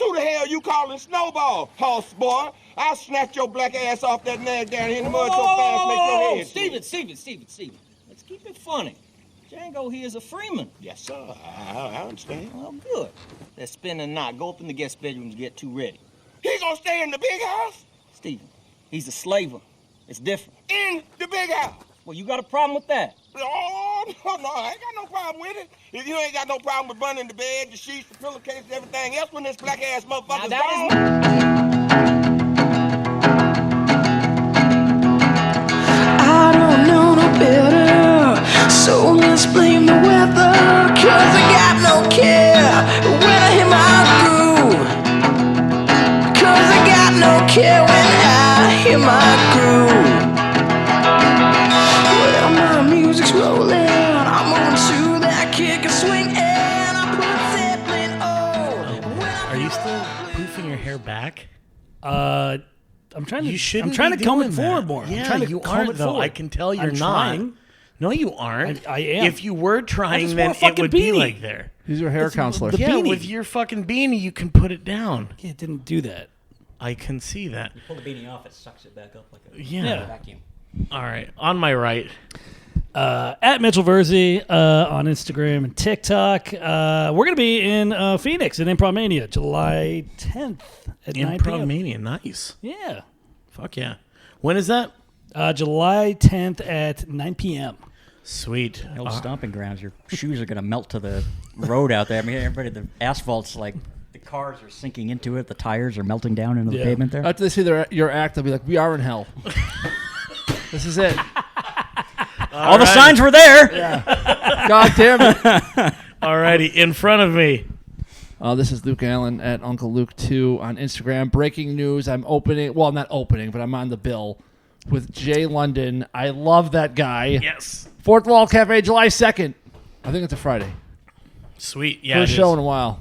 who the hell you calling Snowball, horse boy? I'll snatch your black ass off that nag down here in the mud so fast make your head Steven. Let's keep it funny. Django here is a Freeman. Yes, sir. I understand. Well, good. Let's spend the night. Go up in the guest bedroom to get too ready. He gonna stay in the big house? Steven, he's a slaver. It's different. In the big house? Well, you got a problem with that? Oh, no, I ain't got no problem with it. If you ain't got no problem with burning the bed, the sheets, the pillowcases, everything else when this black-ass motherfucker's gone. I don't know no better, so let's blame the weather, 'cause I got no care when I hit my groove. 'Cause I got no care when I hit my groove. Well, my music's rolling, I'm moving to that kick and swing, and I put Zeppelin on. Are you still poofing your hair back? I'm trying to. You shouldn't. I'm trying be to comb doing it that. forward more. Yeah, I'm trying to you comb aren't it though. forward. I can tell you're I'm not. trying. No, you aren't. I am. If you were I trying, just then wore a fucking it would be beanie. like there. He's your hair counselor. the Yeah, beanie. with your fucking beanie, you can put it down. Yeah, it didn't do that. I can see that. Pull the beanie off, it sucks it back up like a Yeah. vacuum. All right. On my right. At Mitchell Verzi on Instagram and TikTok. We're going to be in Phoenix at Improv Mania, July 10th at 9 Improv p.m. Mania. Nice. Yeah. Fuck yeah. When is that? July 10th at 9 p.m. Sweet. The old stomping grounds. Your shoes are going to melt to the road out there. I mean, everybody, the asphalt's like, the cars are sinking into it. The tires are melting down into the Yeah. pavement there. After they see your act, they'll be like, we are in hell. This is it. All the signs were there. God damn it. Alrighty. In front of me. This is Luke Allen at Uncle Luke 2 on Instagram. Breaking news. I'm opening. Well, not opening, but I'm on the bill with Jay London. I love that guy. Yes. Fourth Wall Cafe, July 2nd. I think it's a Friday. Sweet. Yeah. First it show is. in a while.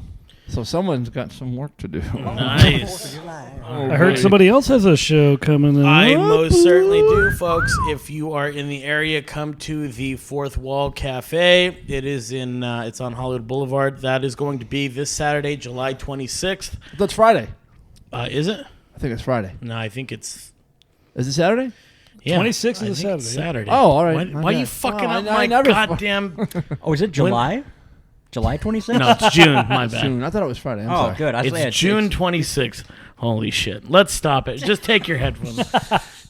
So someone's got some work to do. Nice. I heard somebody else has a show coming up. I most certainly do, folks. If you are in the area, come to the Fourth Wall Cafe. It is in. It's on Hollywood Boulevard. That is going to be this Saturday, July 26th. That's Friday. Is it? I think it's Friday. No, I think it's. Is it Saturday? Yeah, 26th is I a think it's Saturday, yeah. Saturday. Oh, all right. Why My are you bad. fucking Oh, up I my never- goddamn? Oh, is it July? July 26th? No, it's June. My bad. June. I thought it was Friday. I'm Oh, sorry. good. I was It's June 26th. Holy shit. Let's stop it. Just take your headphones.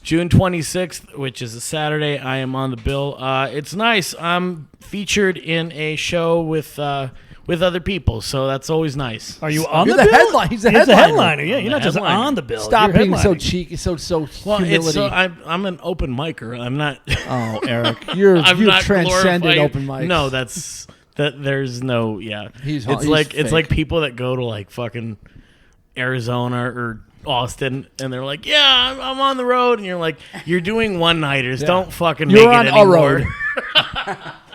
June 26th, which is a Saturday. I am on the bill. It's nice. I'm featured in a show with other people, so that's always nice. Are you on You're the the bill? headline- he's the He's the headliner. headliner. Yeah, you're not just headliner. on the bill. Stop You're being so headlining. cheeky, so Well, humility. I'm an open micer. I'm not. Oh, Eric, you've not transcended glorifying- open mics. No, that's that. There's no. Yeah, He's it's fake. like people that go to like fucking Arizona or Austin, and they're like, "Yeah, I'm on the road," and you're like, "You're doing one nighters. Don't fucking You're make on it a anymore." road.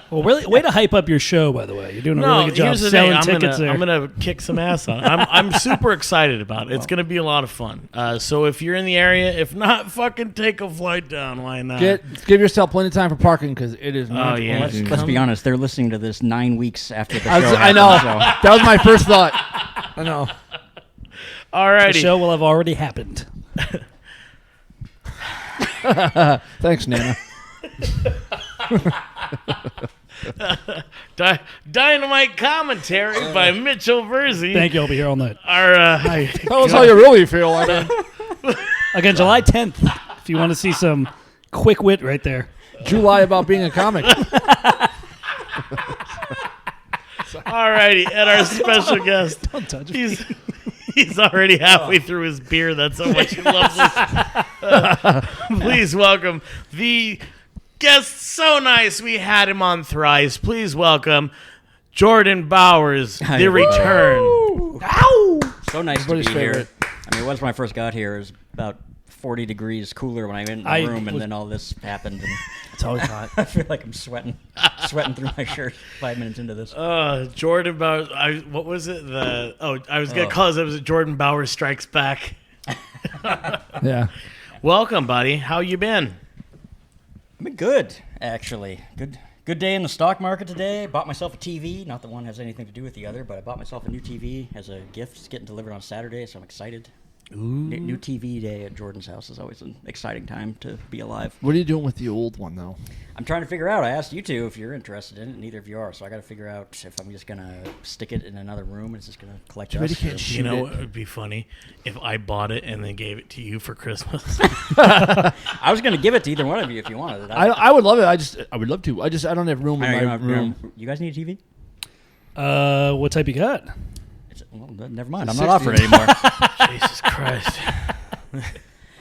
Well, really, way to hype up your show, by the way. You're doing a No, really good job here's the selling thing. tickets there. I'm gonna kick some ass on. I'm super excited about it. It's gonna be a lot of fun. So if you're in the area, if not, fucking take a flight down. Why not? Give yourself plenty of time for parking because it is. Oh, yeah. Let's be honest. They're listening to this 9 weeks after the show. I know. That was my first thought. I know. the Alrighty. show will have already happened. Thanks, Nana. Dynamite commentary by Mitchell Verzi. Thank you. I'll be here all night. Tell us how you really feel. I mean, Again, July 10th, if you want to see some quick wit right there. July about being a comic. Alrighty, and our special guest. Don't touch me. He's already halfway through his beer. That's how much he loves this. Please welcome the guest. So nice we had him on thrice. Please welcome Jordan Bowers, Hi, the everybody. return. Ow! So nice to be Everybody's here. favorite. I mean, it was when I first got here. It was about 40 degrees cooler when I went in the I room, and was- then all this happened. And It's always hot. I feel like I'm sweating through my shirt 5 minutes into this. Jordan Bowers. What was it? I was gonna call it Jordan Bowers Strikes Back. Yeah. Welcome, buddy. How you been? I've been good, actually. Good Good day in the stock market today. Bought myself a TV. Not that one has anything to do with the other, but I bought myself a new TV as a gift. It's getting delivered on Saturday, so I'm excited. New TV day at Jordan's house is always an exciting time to be alive. What are you doing with the old one, though? I'm trying to figure out. I asked you two if you're interested in it. Neither of you are, so I got to figure out if I'm just gonna stick it in another room and it's just gonna collect Too bad dust. you can't shoot You know it. what would be funny? If I bought it and then gave it to you for Christmas. I was gonna give it to either one of you if you wanted it. I would love it. I would love to. I don't have room in my room. You guys need a TV? What type you got? Well, never mind. I'm not offering it anymore. Jesus Christ.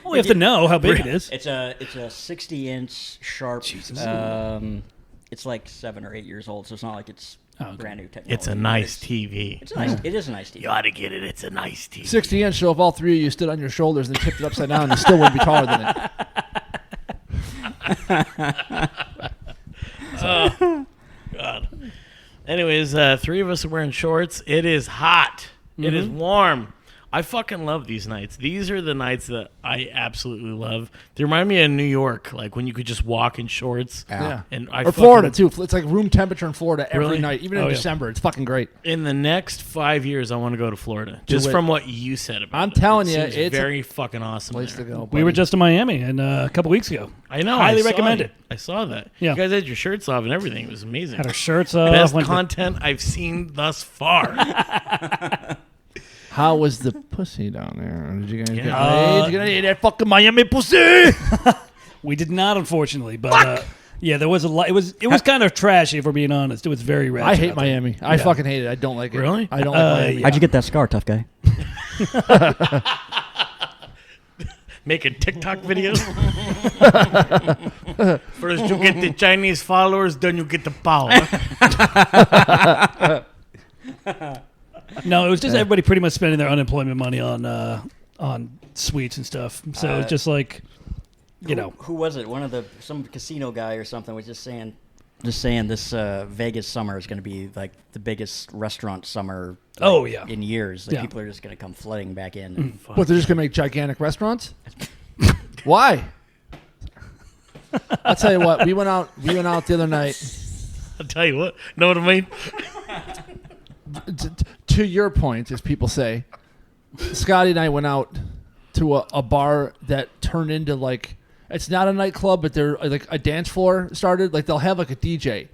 Well, we have to know how big it is. It's a 60-inch sharp. It's like 7 or 8 years old, so it's not like it's brand new technology. It's a nice TV. It is a nice TV. You ought to get it. It's a nice TV. 60-inch, so if all three of you stood on your shoulders and tipped it upside down, you still wouldn't be taller than it. God. Anyways, 3 of us are wearing shorts. It is hot. It is warm. I fucking love these nights. These are the nights that I absolutely love. They remind me of New York, like when you could just walk in shorts. Yeah. And Or Florida, too. It's like room temperature in Florida every Really? night, even in Oh, yeah. December. It's fucking great. In the next 5 years, I want to go to Florida. Just it. from what you said about it. I'm telling It you, seems it's a very fucking awesome Place there. to go. We were buddy. just in Miami and a couple weeks ago. I know. Highly I saw recommend it. I saw that. Yeah. You guys had your shirts off and everything. It was amazing. Had our shirts off. Best went to- content I've seen thus far. How was the pussy down there? Did you guys get Yeah. laid? Did you get that fucking Miami pussy? We did not, unfortunately, but yeah, there was a lot. It was kind of trashy, if we're being honest. It was very ratchet. I hate out there. Miami. I fucking hate it. I don't like it. Really? I don't like Miami. How'd you get that scar, tough guy? Making TikTok videos. First you get the Chinese followers, then you get the power. No, it was just everybody pretty much spending their unemployment money on sweets and stuff. So it's just like, you know. Who was it? Some casino guy or something was just saying this Vegas summer is going to be like the biggest restaurant summer. Oh, yeah. In years, like, Yeah. people are just going to come flooding back in. What, they're just going to make gigantic restaurants? Why? I'll tell you what. We went out the other night. I'll tell you what. Know what I mean? To your point, as people say, Scotty and I went out to a bar that turned into like, it's not a nightclub, but they're like a dance floor started. Like they'll have like a DJ,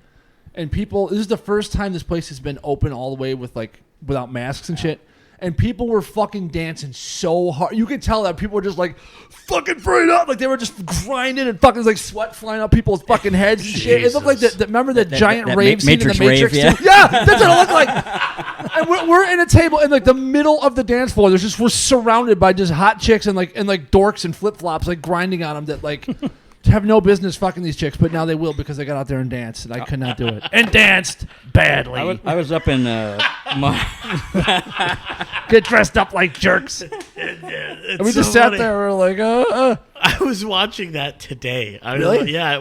and people. This is the first time this place has been open all the way with like without masks and shit. And people were fucking dancing so hard. You could tell that people were just like fucking free up. Like they were just grinding and fucking like sweat flying up people's fucking heads and shit. It looked like remember that giant that rave scene in the Matrix rave, Matrix? yeah. Too? Yeah, that's what it looked like. And we're in a table in like the middle of the dance floor. We're surrounded by just hot chicks and dorks and flip flops like grinding on them that like have no business fucking these chicks, but now they will because they got out there and danced, and I could not do it. And danced badly. I was up in Get dressed up like jerks. And we just sat there. We were like, I was watching that today. Really? Yeah,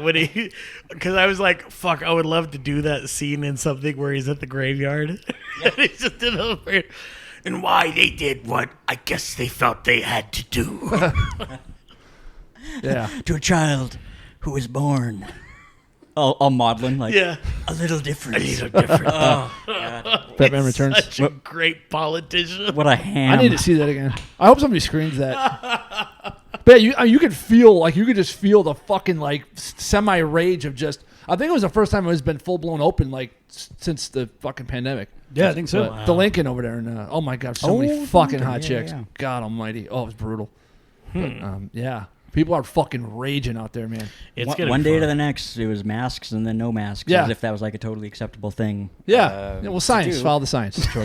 because I was like, fuck, I would love to do that scene in something where he's at the graveyard. And he's just in a, and why they did what I guess they felt they had to do. yeah. to a child who was born. All maudlin, like Yeah. a little different. Different. Batman Returns. Such a great politician. What a ham! I need to see that again. I hope somebody screens that. But you could feel like you could just feel the fucking like semi rage of just. I think it was the first time it has been full blown open like since the fucking pandemic. Yeah, I think so. But the Lincoln over there, and oh my god, so many fucking Lincoln, hot yeah, chicks. yeah. God Almighty, oh, it was brutal. But, yeah, people are fucking raging out there, man. It's gonna one be day fun. to the next, it was masks and then no masks, Yeah. as if that was like a totally acceptable thing. Yeah, well, to science, do. follow the science. Troy.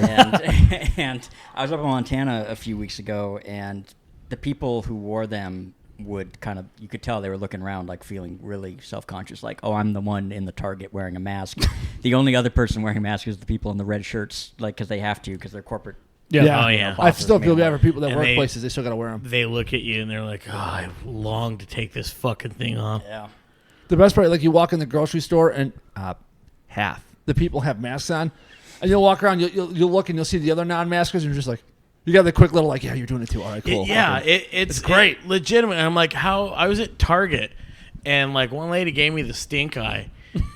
and I was up in Montana a few weeks ago, and the people who wore them would kind of, you could tell they were looking around like feeling really self-conscious, like, oh, I'm the one in the Target wearing a mask. The only other person wearing a mask is the people in the red shirts, like, because they have to, because they're corporate. Yeah. Oh, yeah. I still feel bad for people that And work they- places. They still got to wear them. They look at you and they're like, oh, I long to take this fucking thing off. Yeah. The best part, like you walk in the grocery store and half the people have masks on, and you'll walk around, you'll look and you'll see the other non-maskers, and you're just like, you got the quick little like, yeah, you're doing it too. All right, cool. It's great, legitimate. And I'm like, how I was at Target, and like one lady gave me the stink eye,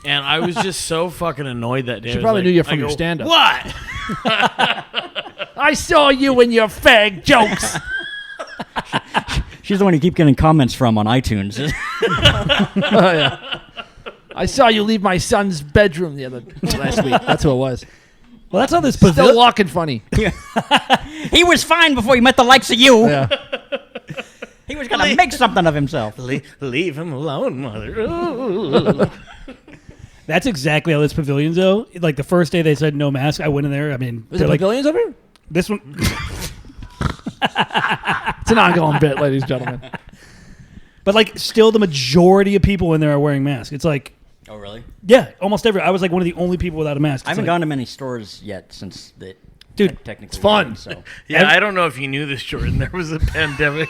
And I was just so fucking annoyed that day. She I was probably like- knew you from I your go, stand-up. What? I saw you in your fag jokes. She's the one you keep getting comments from on iTunes. Oh, yeah. I saw you leave my son's bedroom last week. That's who it was. Well, that's how this Still pavilion. walking funny. He was fine before he met the likes of you. Yeah. He was going to make something of himself. Leave him alone, mother. Ooh. That's exactly how this pavilion's though. Like the first day they said no mask, I went in there. I mean, Is they're it like pavilions over here? this one. It's an ongoing bit, ladies and gentlemen. But like, still, the majority of people in there are wearing masks. It's like, Oh, really? yeah, almost every. I was like one of the only people without a mask. I haven't gone to many stores yet since the Dude, technically it's fun. ended, so. Yeah, I don't know if you knew this, Jordan. There was a pandemic,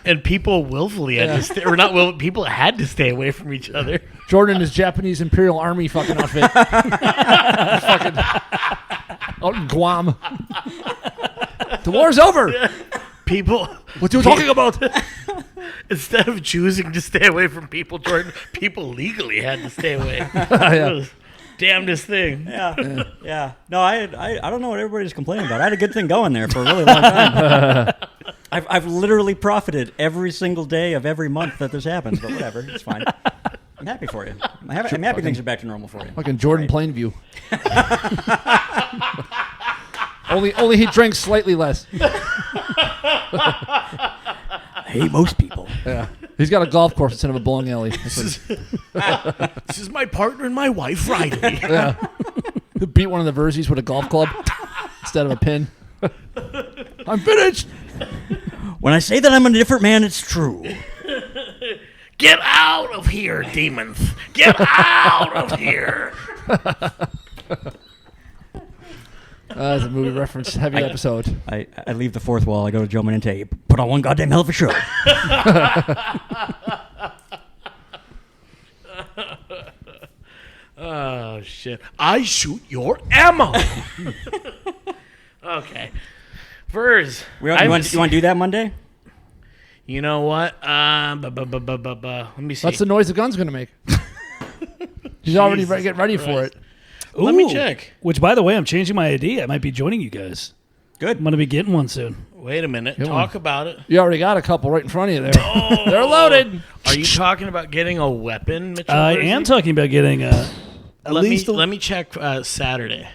and people willfully had to stay, or not will. People had to stay away from each other. Jordan in his Japanese Imperial Army fucking outfit. Fucking out in Guam. The war's over. People, What are you talking about? instead of choosing to stay away from people, Jordan, people legally had to stay away. Yeah. It was damnedest thing. Yeah. No, I don't know what everybody's complaining about. I had a good thing going there for a really long time. I've literally profited every single day of every month that this happens, but whatever. It's fine. I'm happy for you. I'm happy things are back to normal for you. Fucking Jordan Plainview. only he drinks slightly less. I hate most people. Yeah. He's got a golf course instead of a bowling alley. This is my partner and my wife, Riley. Yeah. He beat one of the Verzies with a golf club instead of a pin. I'm finished. When I say that I'm a different man, it's true. Get out of here, demons! Get out of here! That's a movie reference heavy episode. I leave the fourth wall. I go to Joe Manente. Put on one goddamn hell of a show. Oh shit! I shoot your ammo. Okay, Vers. You want to do that Monday? You know what? Let me see. That's the noise the gun's going to make. He's already getting ready for it. Let me Ooh. check. Which, by the way, I'm changing my ID. I might be joining you guys. Good. I'm gonna be getting one soon. Wait a minute. Good Talk one. about it. You already got a couple right in front of you there. They're loaded. Are you talking about getting a weapon, Mitchell? I Verzi? am talking about getting at Let least. me check Saturday.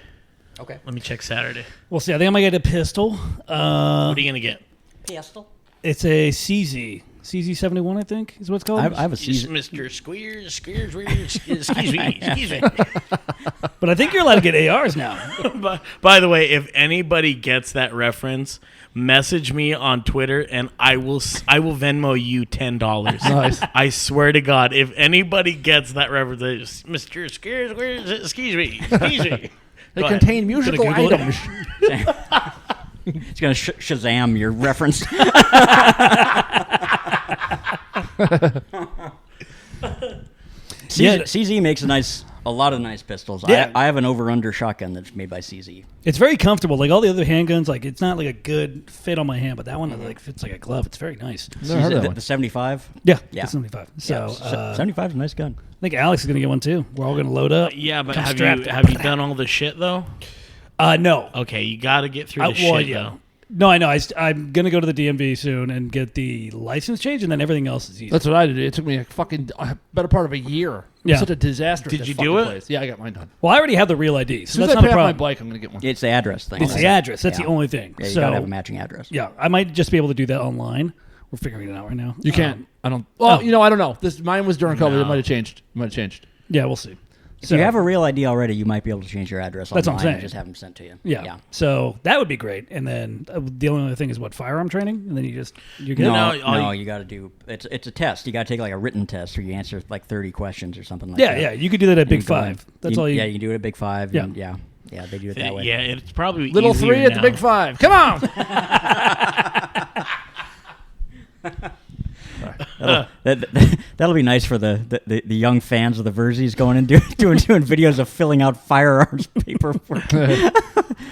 Okay. Let me check Saturday. We'll see. I think I might get a pistol. What are you gonna get? Pistol. It's a CZ71, I think is what it's called. I have a season. Mr. Squeers, excuse me. But I think you're allowed to get ARs now. By the way, if anybody gets that reference, message me on Twitter and I will Venmo you $10. Nice. I swear to God, if anybody gets that reference, Mr. Squeers, excuse me. They Go ahead. contain musical Google it. items. It's gonna Shazam your reference. CZ makes a lot of nice pistols. Yeah. I have an over-under shotgun that's made by CZ. It's very comfortable. Like all the other handguns, like it's not like a good fit on my hand, but that one like fits like a glove. It's very nice. Never heard of that The one. 75. Yeah, Yeah. it's 75. So 75 is a nice gun. I think Alex is gonna get one too. We're all gonna load up. Yeah, but Come have strapped. you done all the shit though? No. Okay, you got to get through the Well, shit yeah. though. No, I know. I'm gonna go to the DMV soon and get the license change, and then everything else is easy. That's what I did. It took me a better part of a year. Yeah. It's such a disaster. Did this you fucking do it? place. Yeah, I got mine done. Well, I already have the real ID, As so soon as that's I not pay a off my problem. bike, I'm going to get one. It's the address thing. It's the address. That's the Yeah. only thing. Yeah, you so gotta have a matching address. yeah, I might just be able to do that online. We're figuring it out right now. You can't. I don't. Well, oh. I don't know. Mine was during COVID. No. It might have changed. Yeah, we'll see. If So, you have a real ID already, you might be able to change your address That's what I'm online and saying. just have them sent to you. yeah. So that would be great. And then the only other thing is what firearm training, and then you're good. No, you got to do. It's a test. You got to take like a written test where you answer like 30 questions or something like that. Yeah, you could do that at Big You go in. Five. That's all you. Yeah, you can do it at Big Five. Yeah. And yeah, they do it that way. Yeah, it's probably Little easier 3 at the now. Big 5. Come on. That'll be nice for the young fans of the Verzies going and doing videos of filling out firearms paperwork.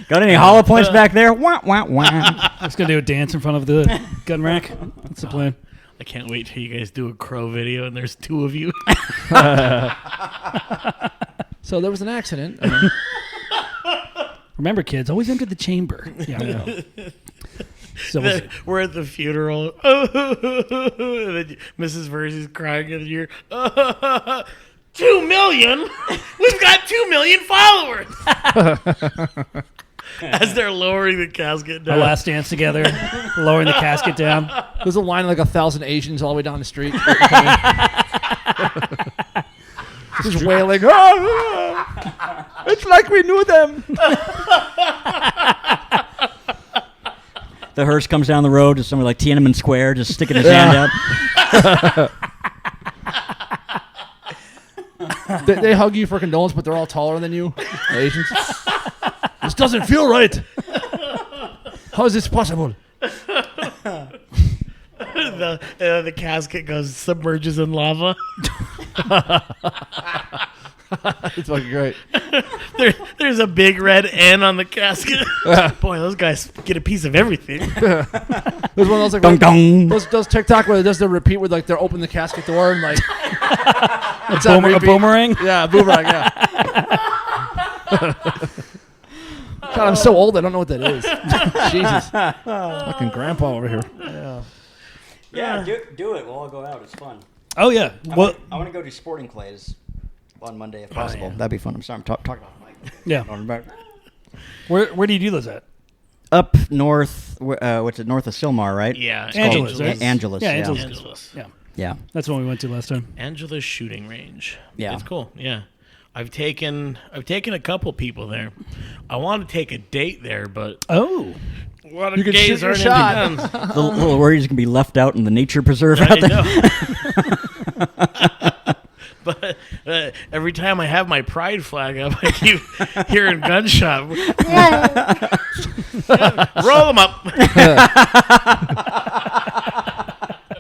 Got any hollow points back there? Wah, wah, wah. I'm just gonna do a dance in front of the gun rack. That's the plan. I can't wait till you guys do a crow video and there's 2 of you. So there was an accident. Remember, kids, always enter the chamber. Yeah. So We're at the funeral. And then Mrs. Versy's crying and you're 2 million? We've got 2 million followers. As they're lowering the casket down. our last dance together, lowering the casket down. There's a line of like 1,000 Asians all the way down the street. Just wailing. "Ah, it's like we knew them. The hearse comes down the road to somewhere like Tiananmen Square, just sticking his hand out. They hug you for condolence, but they're all taller than you. The Asians. This doesn't feel right. How is this possible? The casket submerges in lava. It's fucking great. There's a big red N on the casket. Boy, those guys get a piece of everything. There's one of those like Dong dong. those TikTok where it does the repeat where like they're open the casket door and like it's A on repeat. boomerang? Yeah, boomerang. Yeah. God, I'm so old. I don't know what that is. Jesus, fucking grandpa over here. Yeah, do it. We'll all go out. It's fun. Oh, yeah. Well, I want to go to Sporting Clays on Monday if possible. That'd be fun. I'm sorry, I'm talking about Mike. yeah. Where do you do those at? Up north, what's it, north of Silmar, right? Yeah. Angeles, right? Angeles, Yeah, yeah. Angeles. Yeah. Yeah. That's the one we went to last time. Angela's shooting range. Yeah. It's cool. Yeah. I've taken a couple people there. I want to take a date there, but Oh. a lot of You can gays shoot your aren't shot. into guns. The little worried he's going to be left out in the nature preserve out there. I know. But every time I have my pride flag up, I keep hearing gunshot. Roll them up.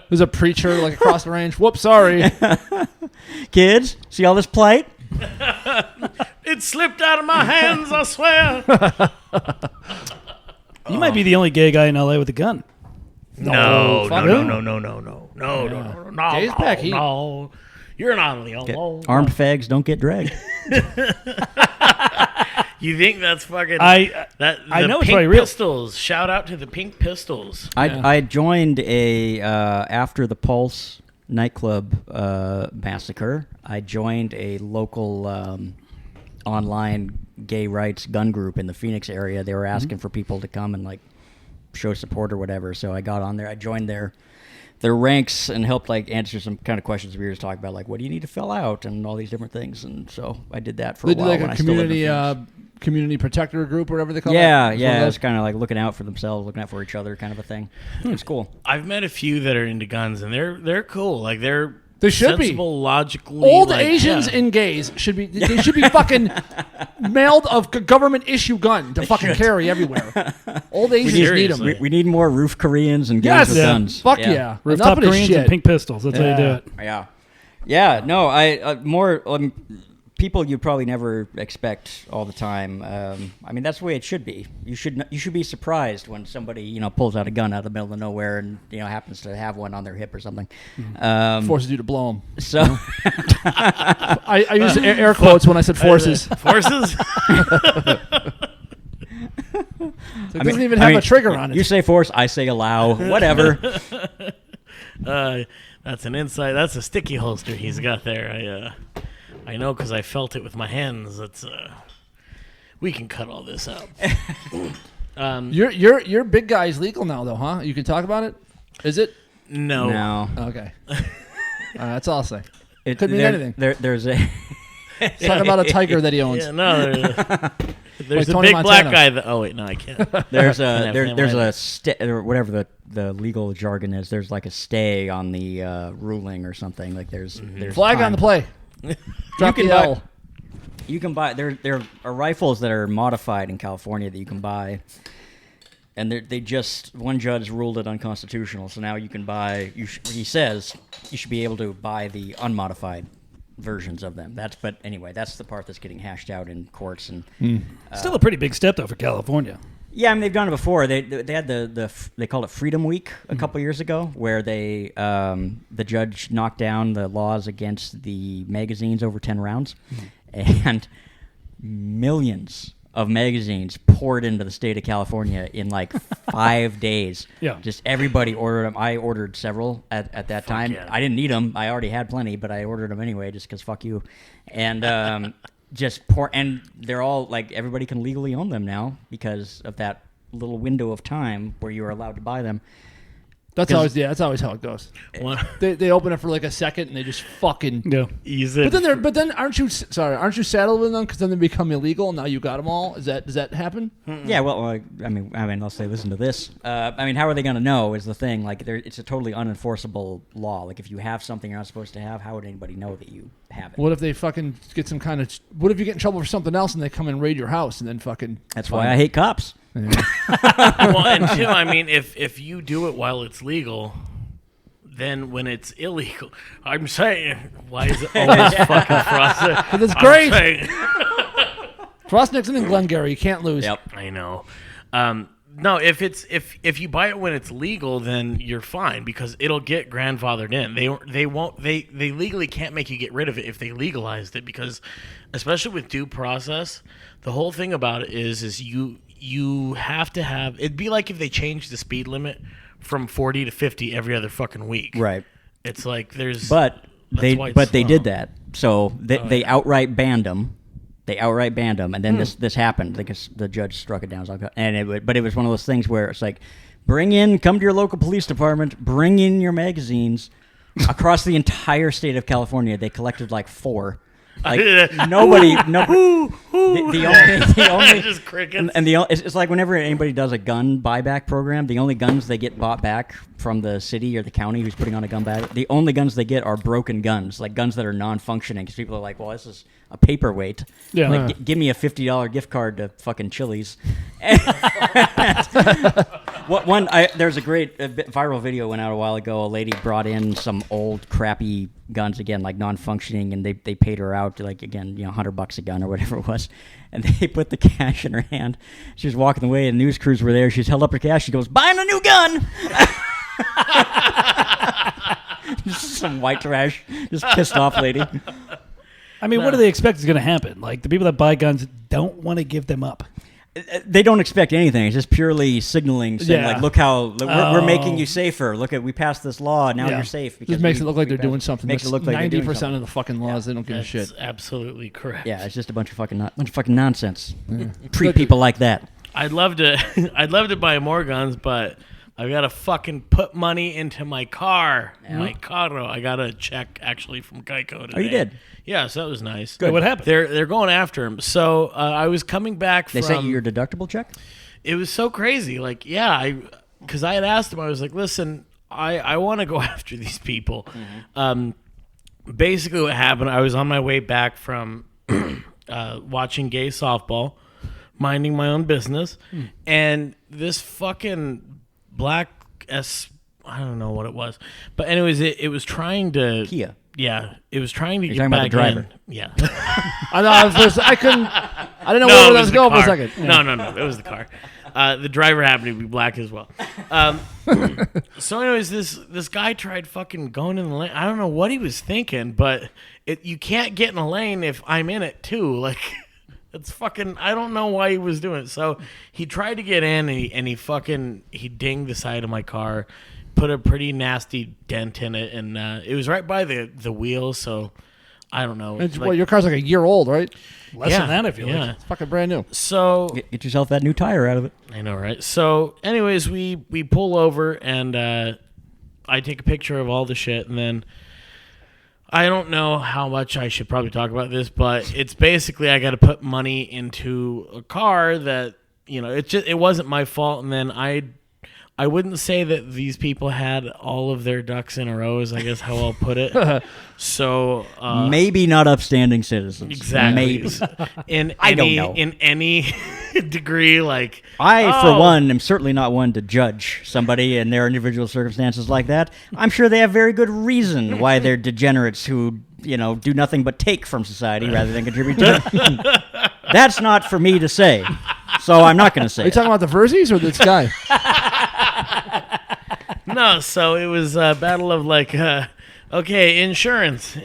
There's a preacher like across the range. Whoops, sorry. Kids, see all this plate? It slipped out of my hands, I swear. You might be the only gay guy in LA with a gun. No. fuck really? No. Gays back heat. No. You're not the alone. Armed fags don't get dragged. You think that's fucking? I the know it's Pink probably real. Pistols. Shout out to the Pink Pistols. I joined a after the Pulse nightclub massacre. I joined a local online gay rights gun group in the Phoenix area. They were asking for people to come and like show support or whatever. So I got on there. I joined their ranks and helped like answer some kind of questions we were just talking about, like what do you need to fill out and all these different things. And so I did that for They a do while. like when a I still lived in community Phoenix. community protector group or whatever they call it. Yeah, It's one yeah. of It's those. kind of like looking out for themselves, looking out for each other, kind of a thing. It's cool. I've met a few that are into guns, and they're cool. Like they're They should be. sensible, logically. Old like, Asians yeah. and gays should be fucking mailed a government issue gun to fucking carry everywhere. Old Asians need Seriously. them. We need more roof Koreans and gays Yes, with guns. fuck yeah. Rooftop Enough of this Koreans shit. and pink pistols. That's how you do it. Yeah, yeah. No, I more people you probably never expect all the time. I mean, that's the way it should be. You should be surprised when somebody pulls out a gun out of the middle of nowhere and happens to have one on their hip or something. Forces you to blow them. So I used air quotes when I said forces. Forces. It doesn't even have a trigger on it. You say force, I say allow. Whatever. That's an insight. That's a sticky holster he's got there. I know because I felt it with my hands. That's we can cut all this out. Your big guy is legal now, though, huh? You can talk about it. Is it? No. No. Okay. That's all I'll say. It Could mean anything. There's a He's talking about a tiger that he owns. Yeah, no. There's a Tony big black Montana. guy. Oh wait, no, I can't. there's Never a there's mind. a or whatever the legal jargon is. There's like a stay on the ruling or something. Like there's Flag time. on the play. Drop can the buy- L. You can buy there are rifles that are modified in California that you can buy, and they just one judge ruled it unconstitutional. So now you can buy. He says you should be able to buy the unmodified versions of them. But anyway, that's the part that's getting hashed out in courts and Still a pretty big step, though, for California. Yeah, I mean they've done it before. They had they called it Freedom Week a couple years ago, where they the judge knocked down the laws against the magazines over 10 rounds, and millions of magazines poured into the state of California in like 5 days. Yeah. Just everybody ordered them. I ordered several at that time. yeah. I didn't need them. I already had plenty, but I ordered them anyway just because fuck you. And just pour, and they're all like, everybody can legally own them now because of that little window of time where you are allowed to buy them. That's always how it goes. What? They open it for like a second and they just fucking Ease it. But then aren't you saddled with them because then they become illegal and now you got them all? Does that happen? Yeah, well, I mean, let's say, listen to this. I mean, how are they going to know is the thing. Like, it's a totally unenforceable law. Like, if you have something you're not supposed to have, how would anybody know that you have it? What if they fucking get some kind of? What if you get in trouble for something else and they come and raid your house and then fucking? That's why I hate cops. Well, and two, I mean, if you do it while it's legal, then when it's illegal, I'm saying, why is it always fucking Frosnick? But that's great. Saying, Frostnick's in Glengarry. You can't lose. Yep. I know. No, if you buy it when it's legal, then you're fine because it'll get grandfathered in. They legally can't make you get rid of it if they legalized it because, especially with due process, the whole thing about it is you have to have. It'd be like if they changed the speed limit from 40 to 50 every other fucking week. Right. It's like there's. But they slow. did that. So they outright banned them. They outright banned them, and then this happened because the judge struck it down. But it was one of those things where it's like, come to your local police department, bring in your magazines. Across the entire state of California, they collected like 4. Like nobody. The only just crickets. And it's like whenever anybody does a gun buyback program, the only guns they get bought back from the city or the county who's putting on a gun buyback, the only guns they get are broken guns, like guns that are non-functioning. Because people are like, well, this is a paperweight. Yeah. Like, give me a $50 gift card to fucking Chili's. There's a great viral video went out a while ago. A lady brought in some old crappy guns, again, like non-functioning, and they paid her out to, like, again, $100 a gun or whatever it was, and they put the cash in her hand. She was walking away, and news crews were there. She's held up her cash. She goes, "Buying a new gun." Just some white trash, just pissed off lady. I mean, what do they expect is going to happen? Like, the people that buy guns don't want to give them up. They don't expect anything. It's just purely signaling, saying, like, look how we're making you safer. Look we passed this law. Now you're safe. Just makes it look like they're doing something. Makes it look like 90% of the fucking laws, they don't give a shit. That's absolutely correct. Yeah, it's just a bunch of fucking nonsense. Treat people like that. I'd love to buy more guns, but I've got to fucking put money into my car. Yeah. My carro. I got a check actually from Geico today. Oh, you did? Yeah, so that was nice. Good. What happened? They're going after him. So I was coming back from. They sent you your deductible check? It was so crazy. Like, yeah, because I had asked him, I was like, listen, I want to go after these people. Basically what happened, I was on my way back from watching gay softball, minding my own business, and this fucking black I don't know what it was. But anyways, it was trying to... Kia. Yeah, it was trying to You're get talking back about the driver. in. Yeah. I know. I didn't know where that was going for a second. No, it was the car. The driver happened to be black as well. So, anyways, this guy tried fucking going in the lane. I don't know what he was thinking, but you can't get in a lane if I'm in it too. Like, it's fucking. I don't know why he was doing it. So he tried to get in, and he dinged the side of my car, put a pretty nasty dent in it, and it was right by the wheel. So I don't know. Your car's like a year old, right? Less than that, I feel like. It's fucking brand new. So Get yourself that new tire out of it. I know, right? So, anyways, we pull over, and I take a picture of all the shit, and then I don't know how much I should probably talk about this, but it's basically I got to put money into a car that, it wasn't my fault, and then I wouldn't say that these people had all of their ducks in a row, is I guess how I'll put it. So maybe not upstanding citizens. Exactly. Maybe. I don't know. In any degree, like for one, am certainly not one to judge somebody in their individual circumstances like that. I'm sure they have very good reason why they're degenerates who do nothing but take from society rather than contribute to it. That's not for me to say, so I'm not going to say Are you talking about the Verzies or this guy? No, so it was a battle of like, okay, insurance,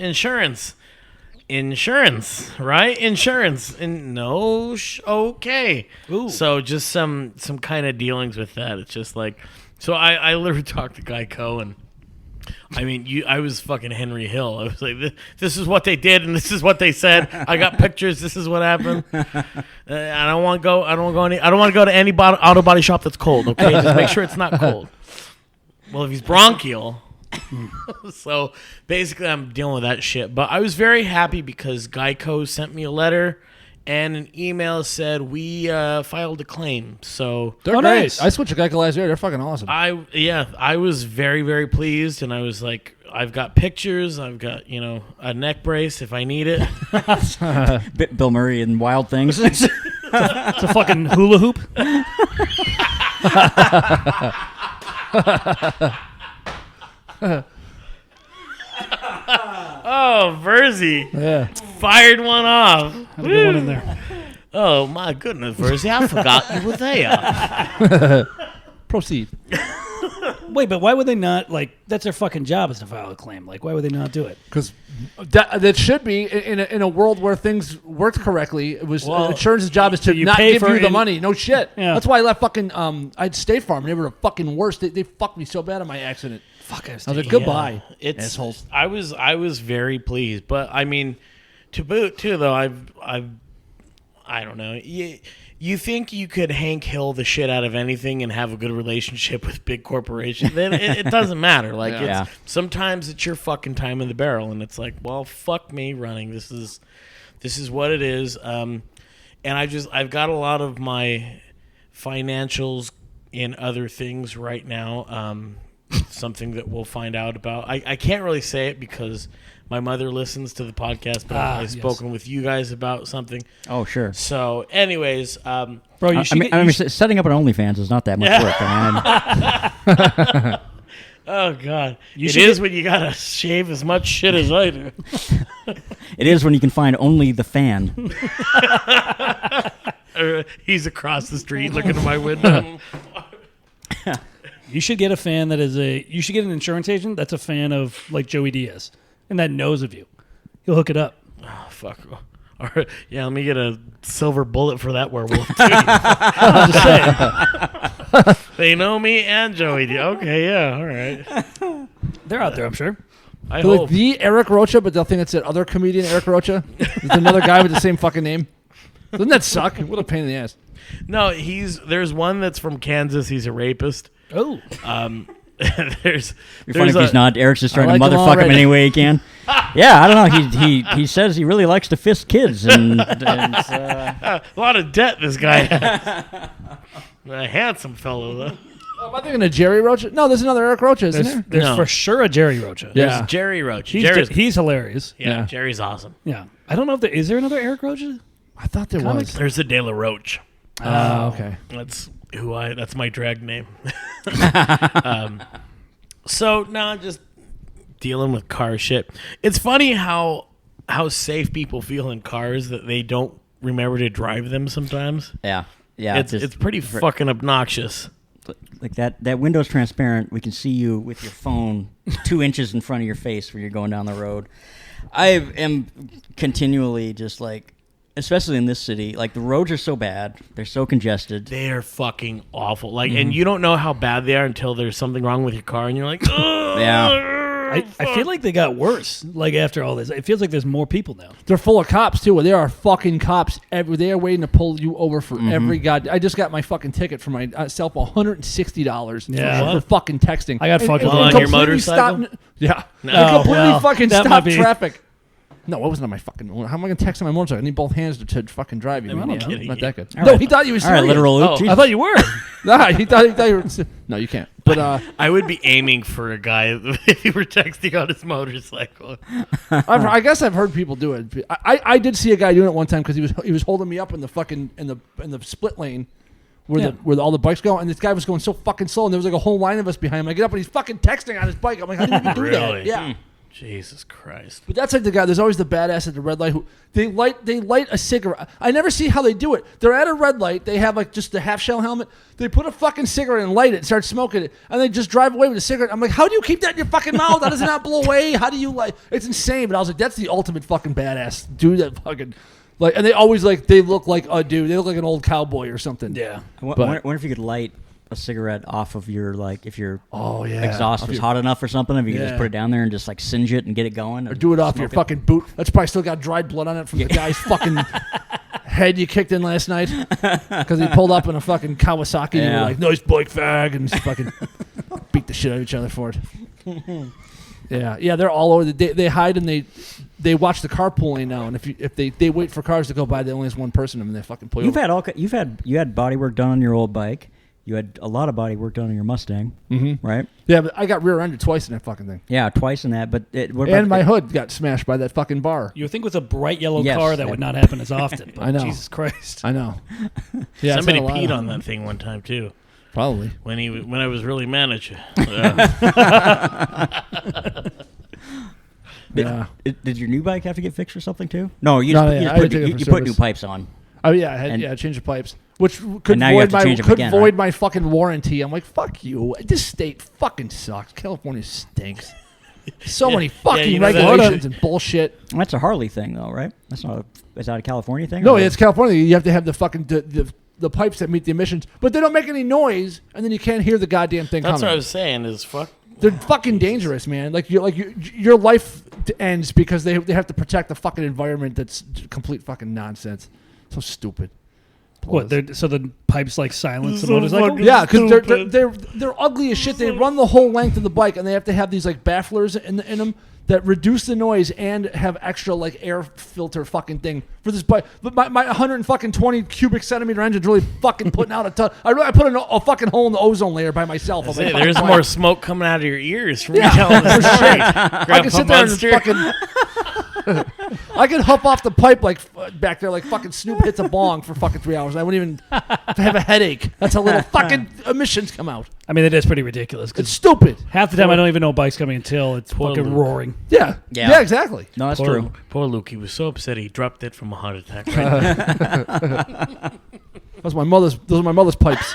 right? Insurance, and no, okay. Ooh. So just some kind of dealings with that. It's just like, so I literally talked to Geico, and I mean, I was fucking Henry Hill. I was like, this is what they did, and this is what they said. I got pictures. This is what happened. I don't want to go to any auto body shop that's cold. Okay, just make sure it's not cold. Well, if he's bronchial. So basically I'm dealing with that shit. But I was very happy because Geico sent me a letter and an email said we filed a claim. So They're great. Nice. I switched to Geico last year. They're fucking awesome. I was very, very pleased, and I was like, I've got pictures, I've got, a neck brace if I need it. Bill Murray and Wild Things. It's a fucking hula hoop. Oh, Verzi. Yeah. Fired one off. Had a good one in there. Oh, my goodness, Verzi, I forgot you were there. Proceed. Wait, but why would they not, that's their fucking job is to file a claim. Why would they not do it? Because that should be in a world where things worked correctly. It was insurance's job is to you not pay give for you the in- money. No shit. Yeah. That's why I left fucking. I'd State Farm. They were the fucking worst. They fucked me so bad in my accident. Fuck, I was I was like, goodbye, It's assholes. I was very pleased, but I mean, to boot too though, I don't know. You think you could Hank Hill the shit out of anything and have a good relationship with big corporations? Then it doesn't matter. Yeah. Sometimes it's your fucking time in the barrel, and it's like, well, fuck me running. This is what it is. And I've got a lot of my financials in other things right now. Something that we'll find out about. I can't really say it because my mother listens to the podcast, but I've spoken with you guys about something. Oh, sure. So, anyways, Bro, you should setting up an OnlyFans is not that much work, man. oh god, it is when you gotta shave as much shit as I do. It is when you can find only the fan. He's across the street looking at my window. You should get a fan that is you should get an insurance agent that's a fan of Joey Diaz and that knows of you. He'll hook it up. Oh, fuck. All right. Yeah, let me get a silver bullet for that werewolf. I'm just saying. They know me and Joey D. Okay, yeah, all right. They're out there, I'm sure. I They're hope. like the Eric Rocha, but they'll think it's that other comedian Eric Rocha. There's another guy with the same fucking name. Doesn't that suck? What a pain in the ass. No, there's one that's from Kansas. He's a rapist. Oh. There's Funny if he's not. Eric's just trying I to like them motherfuck him already. any way he can. Yeah, I don't know. He says he really likes to fist kids, and a lot of debt this guy has. A handsome fellow, though. Am I thinking of Jerry Rocha? No, there's another Eric Rocha, isn't there? There's No. for sure a Jerry Rocha. Yeah. There's Jerry Roach. He's hilarious. Yeah, Yeah. Jerry's awesome. Yeah. I don't know if is there another Eric Rocha? I thought there was. There's the De La Roach. Oh, okay. That's my drag name. So now just dealing with car shit. It's funny how safe people feel in cars that they don't remember to drive them sometimes. yeah. It's pretty fucking obnoxious. Like that window's transparent. We can see you with your phone 2 inches in front of your face when you're going down the road. I am continually just especially in this city, the roads are so bad. They're so congested. They are fucking awful. And you don't know how bad they are until there's something wrong with your car, and you're like, oh, Yeah. I feel like they got worse. After all this, it feels like there's more people now. They're full of cops, too. There are fucking cops. They are waiting to pull you over for every god. I just got my fucking ticket for myself, $160 Yeah. for fucking texting. I got fucking on your completely motorcycle? Yeah. No. It completely well, fucking that might stopped be- traffic. No, it wasn't on my fucking... How am I going to text on my motorcycle? I need both hands to fucking drive you. I'm I'm kidding not that good. All No, right. he thought you was All right, serious. literal Luke. Oh, Jesus. I thought you were. Nah, he thought you were... No, you can't. But I would be aiming for a guy if he were texting on his motorcycle. I guess I've heard people do it. I did see a guy doing it one time because he was holding me up in the fucking in the split lane where all the bikes go, and this guy was going so fucking slow, and there was a whole line of us behind him. I get up and he's fucking texting on his bike. I'm like, how did you do that? Really? Yeah. Jesus Christ. But that's like the guy. There's always the badass at the red light who they light a cigarette. I never see how they do it. They're at a red light. They have like just the half shell helmet. They put a fucking cigarette and light it, and start smoking it, and they just drive away with a cigarette. I'm like, how do you keep that in your fucking mouth? How does it not blow away? How do you like? It's insane. But I was like, that's the ultimate fucking badass dude. That fucking like, and they always like they look like a dude. They look like an old cowboy or something. Yeah. I wonder if you could light a cigarette off of your, like, if your exhaust was hot enough or something, if you could just put it down there and just like singe it and get it going, or do it off your fucking boot. That's probably still got dried blood on it from the guy's fucking head you kicked in last night because he pulled up in a fucking Kawasaki and you were like, nice bike fag, and just fucking beat the shit out of each other for it. Yeah, they're all over. They hide and they watch the carpooling now, and if they wait for cars to go by, they only has one person in them, and they fucking pull you over. You had body work done on your old bike. You had a lot of body work done on your Mustang, right? Yeah, but I got rear-ended twice in that fucking thing. Yeah, twice in that. But my hood got smashed by that fucking bar. You would think with a bright yellow car that would not happen as often. But I know. Jesus Christ. I know. Yeah, somebody peed on that thing one time too. Probably when I was really mad at you. Did your new bike have to get fixed or something too? No, you put new pipes on. Oh yeah, I changed the pipes, which could void my fucking warranty. I'm like, fuck you. This state fucking sucks. California stinks. So many fucking regulations and bullshit. Well, that's a Harley thing, though, right? Is that a California thing? No, it's California. You have to have the fucking the pipes that meet the emissions, but they don't make any noise, and then you can't hear the goddamn thing coming. That's what I was saying. Is fuck. They're fucking dangerous, man. Your life ends because they have to protect the fucking environment. That's complete fucking nonsense. So stupid. What? So the pipes like silence the motorcycle? Yeah, because they're ugly as shit. They run the whole length of the bike, and they have to have these like bafflers in them that reduce the noise and have extra like air filter fucking thing for this bike. But my 120 cubic centimeter engine's really fucking putting out a ton. I put a fucking hole in the ozone layer by myself. There's more smoke coming out of your ears from you telling this shit. I can sit there and fucking. I could huff off the pipe like back there like fucking Snoop hits a bong for fucking 3 hours. I wouldn't even have a headache. That's how little fucking emissions come out. I mean, it is pretty ridiculous. It's stupid. Half the time I don't even know a bike's coming until it's fucking roaring. Yeah, exactly. No, that's true. Poor Luke. He was so upset he dropped it from a heart attack. Right Those are my mother's pipes.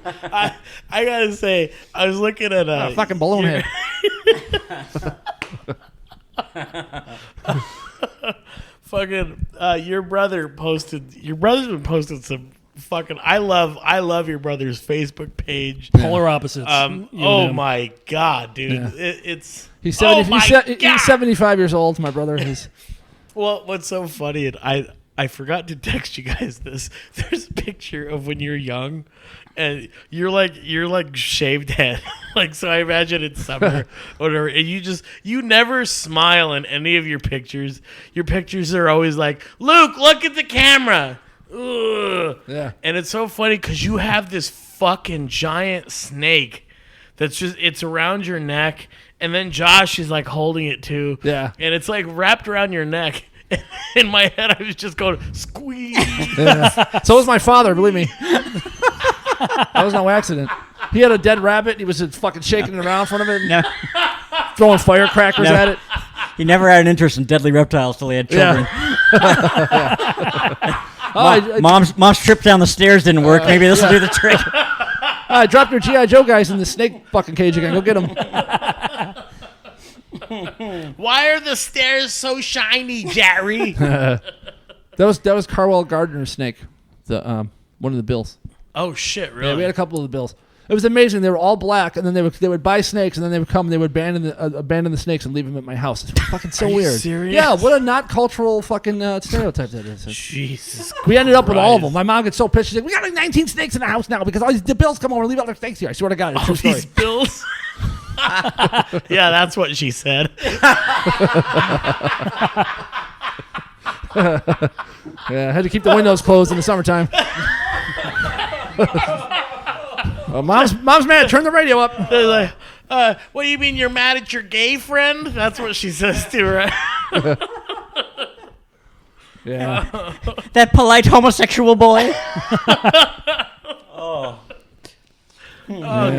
I gotta say, I was looking at fucking balloon head. Fucking your brother's been posting some fucking. I love your brother's Facebook page. Polar opposites. Oh my god, dude! Yeah. He's 75 years old. My brother is. Well, what's so funny? And I forgot to text you guys this. There's a picture of when you're young, and you're like shaved head. Like, so I imagine it's summer or whatever, and you never smile in any of your pictures. Your pictures are always like, Luke, look at the camera. Ugh. Yeah. And it's so funny because you have this fucking giant snake that's it's around your neck, and then Josh is like holding it too. Yeah. And it's like wrapped around your neck. In my head, I was just going, squeeze. Yeah. So was my father, believe me. That was no accident. He had a dead rabbit. He was fucking shaking it around in front of it. And throwing firecrackers at it. He never had an interest in deadly reptiles till he had children. Mom's trip down the stairs didn't work. Maybe this will do the trick. I dropped your G.I. Joe guys in the snake fucking cage again. Go get them. Why are the stairs so shiny, Jerry? That was Carwell Gardner's snake, the one of the bills. Oh shit! Really? Yeah, we had a couple of the bills. It was amazing. They were all black, and then they would buy snakes, and then they would come and they would abandon the snakes and leave them at my house. It's fucking so weird. You serious? Yeah, what a not cultural fucking stereotype that is. Jesus. We ended up with all of them. My mom gets so pissed. She's like, "We got like 19 snakes in the house now because all the bills come over and leave all their snakes here." I swear to God, it's a true story. These bills. Yeah, that's what she said. Yeah, I had to keep the windows closed in the summertime. Mom's mad. Turn the radio up. They're like, what do you mean you're mad at your gay friend? That's what she says to her. Yeah. That polite homosexual boy. Oh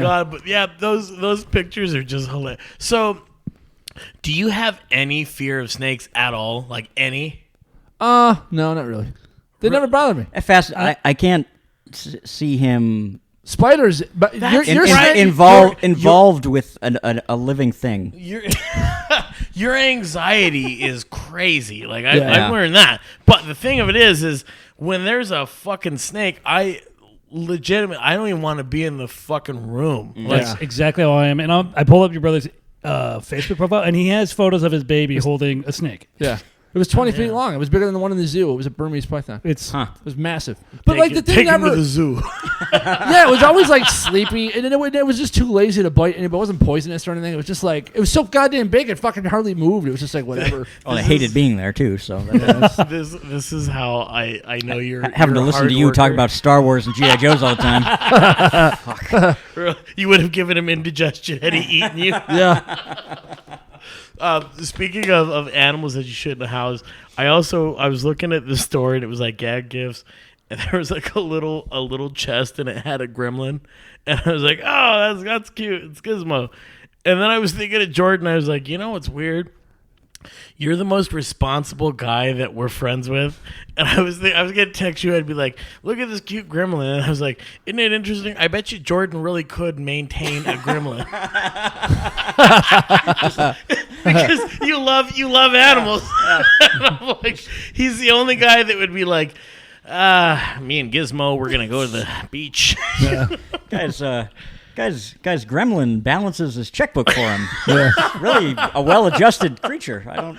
God, but yeah, those pictures are just hilarious. So, do you have any fear of snakes at all? Like any? No, not really. They never bother me. I can't see him Spiders, but you're right. involved with a living thing. Your anxiety is crazy. Like Yeah. I've learned that. But the thing of it is when there's a fucking snake, I don't even want to be in the fucking room. Like, That's exactly how I am. And I pulled up your brother's Facebook profile, and he has photos of his baby holding a snake. Yeah. It was 20 feet long. It was bigger than the one in the zoo. It was a Burmese python. It was massive. But like the thing take him never. to the zoo. Yeah, it was always like sleepy, and then it was just too lazy to bite, and it wasn't poisonous or anything. It was just like it was so goddamn big, it fucking hardly moved. It was just like whatever. Oh, I hated being there too. So this is how I know you're having to a listen hard to you talk worker. about Star Wars and GI Joes all the time. You would have given him indigestion had he eaten you. Yeah. Speaking of animals that you shouldn't house, I was looking at the store and it was like gag gifts, and there was like a little chest and it had a gremlin, and I was like, oh, that's cute, it's Gizmo. And then I was thinking of Jordan. I was like, you know what's weird? You're the most responsible guy that we're friends with, and I was gonna text you. I'd be like, "Look at this cute gremlin," and I was like, "Isn't it interesting? I bet you Jordan really could maintain a gremlin because you love animals." And I'm like, he's the only guy that would be like, "Me and Gizmo, we're gonna go to the beach." Guys, Gremlin balances his checkbook for him. Yeah. Really a well-adjusted creature. I don't.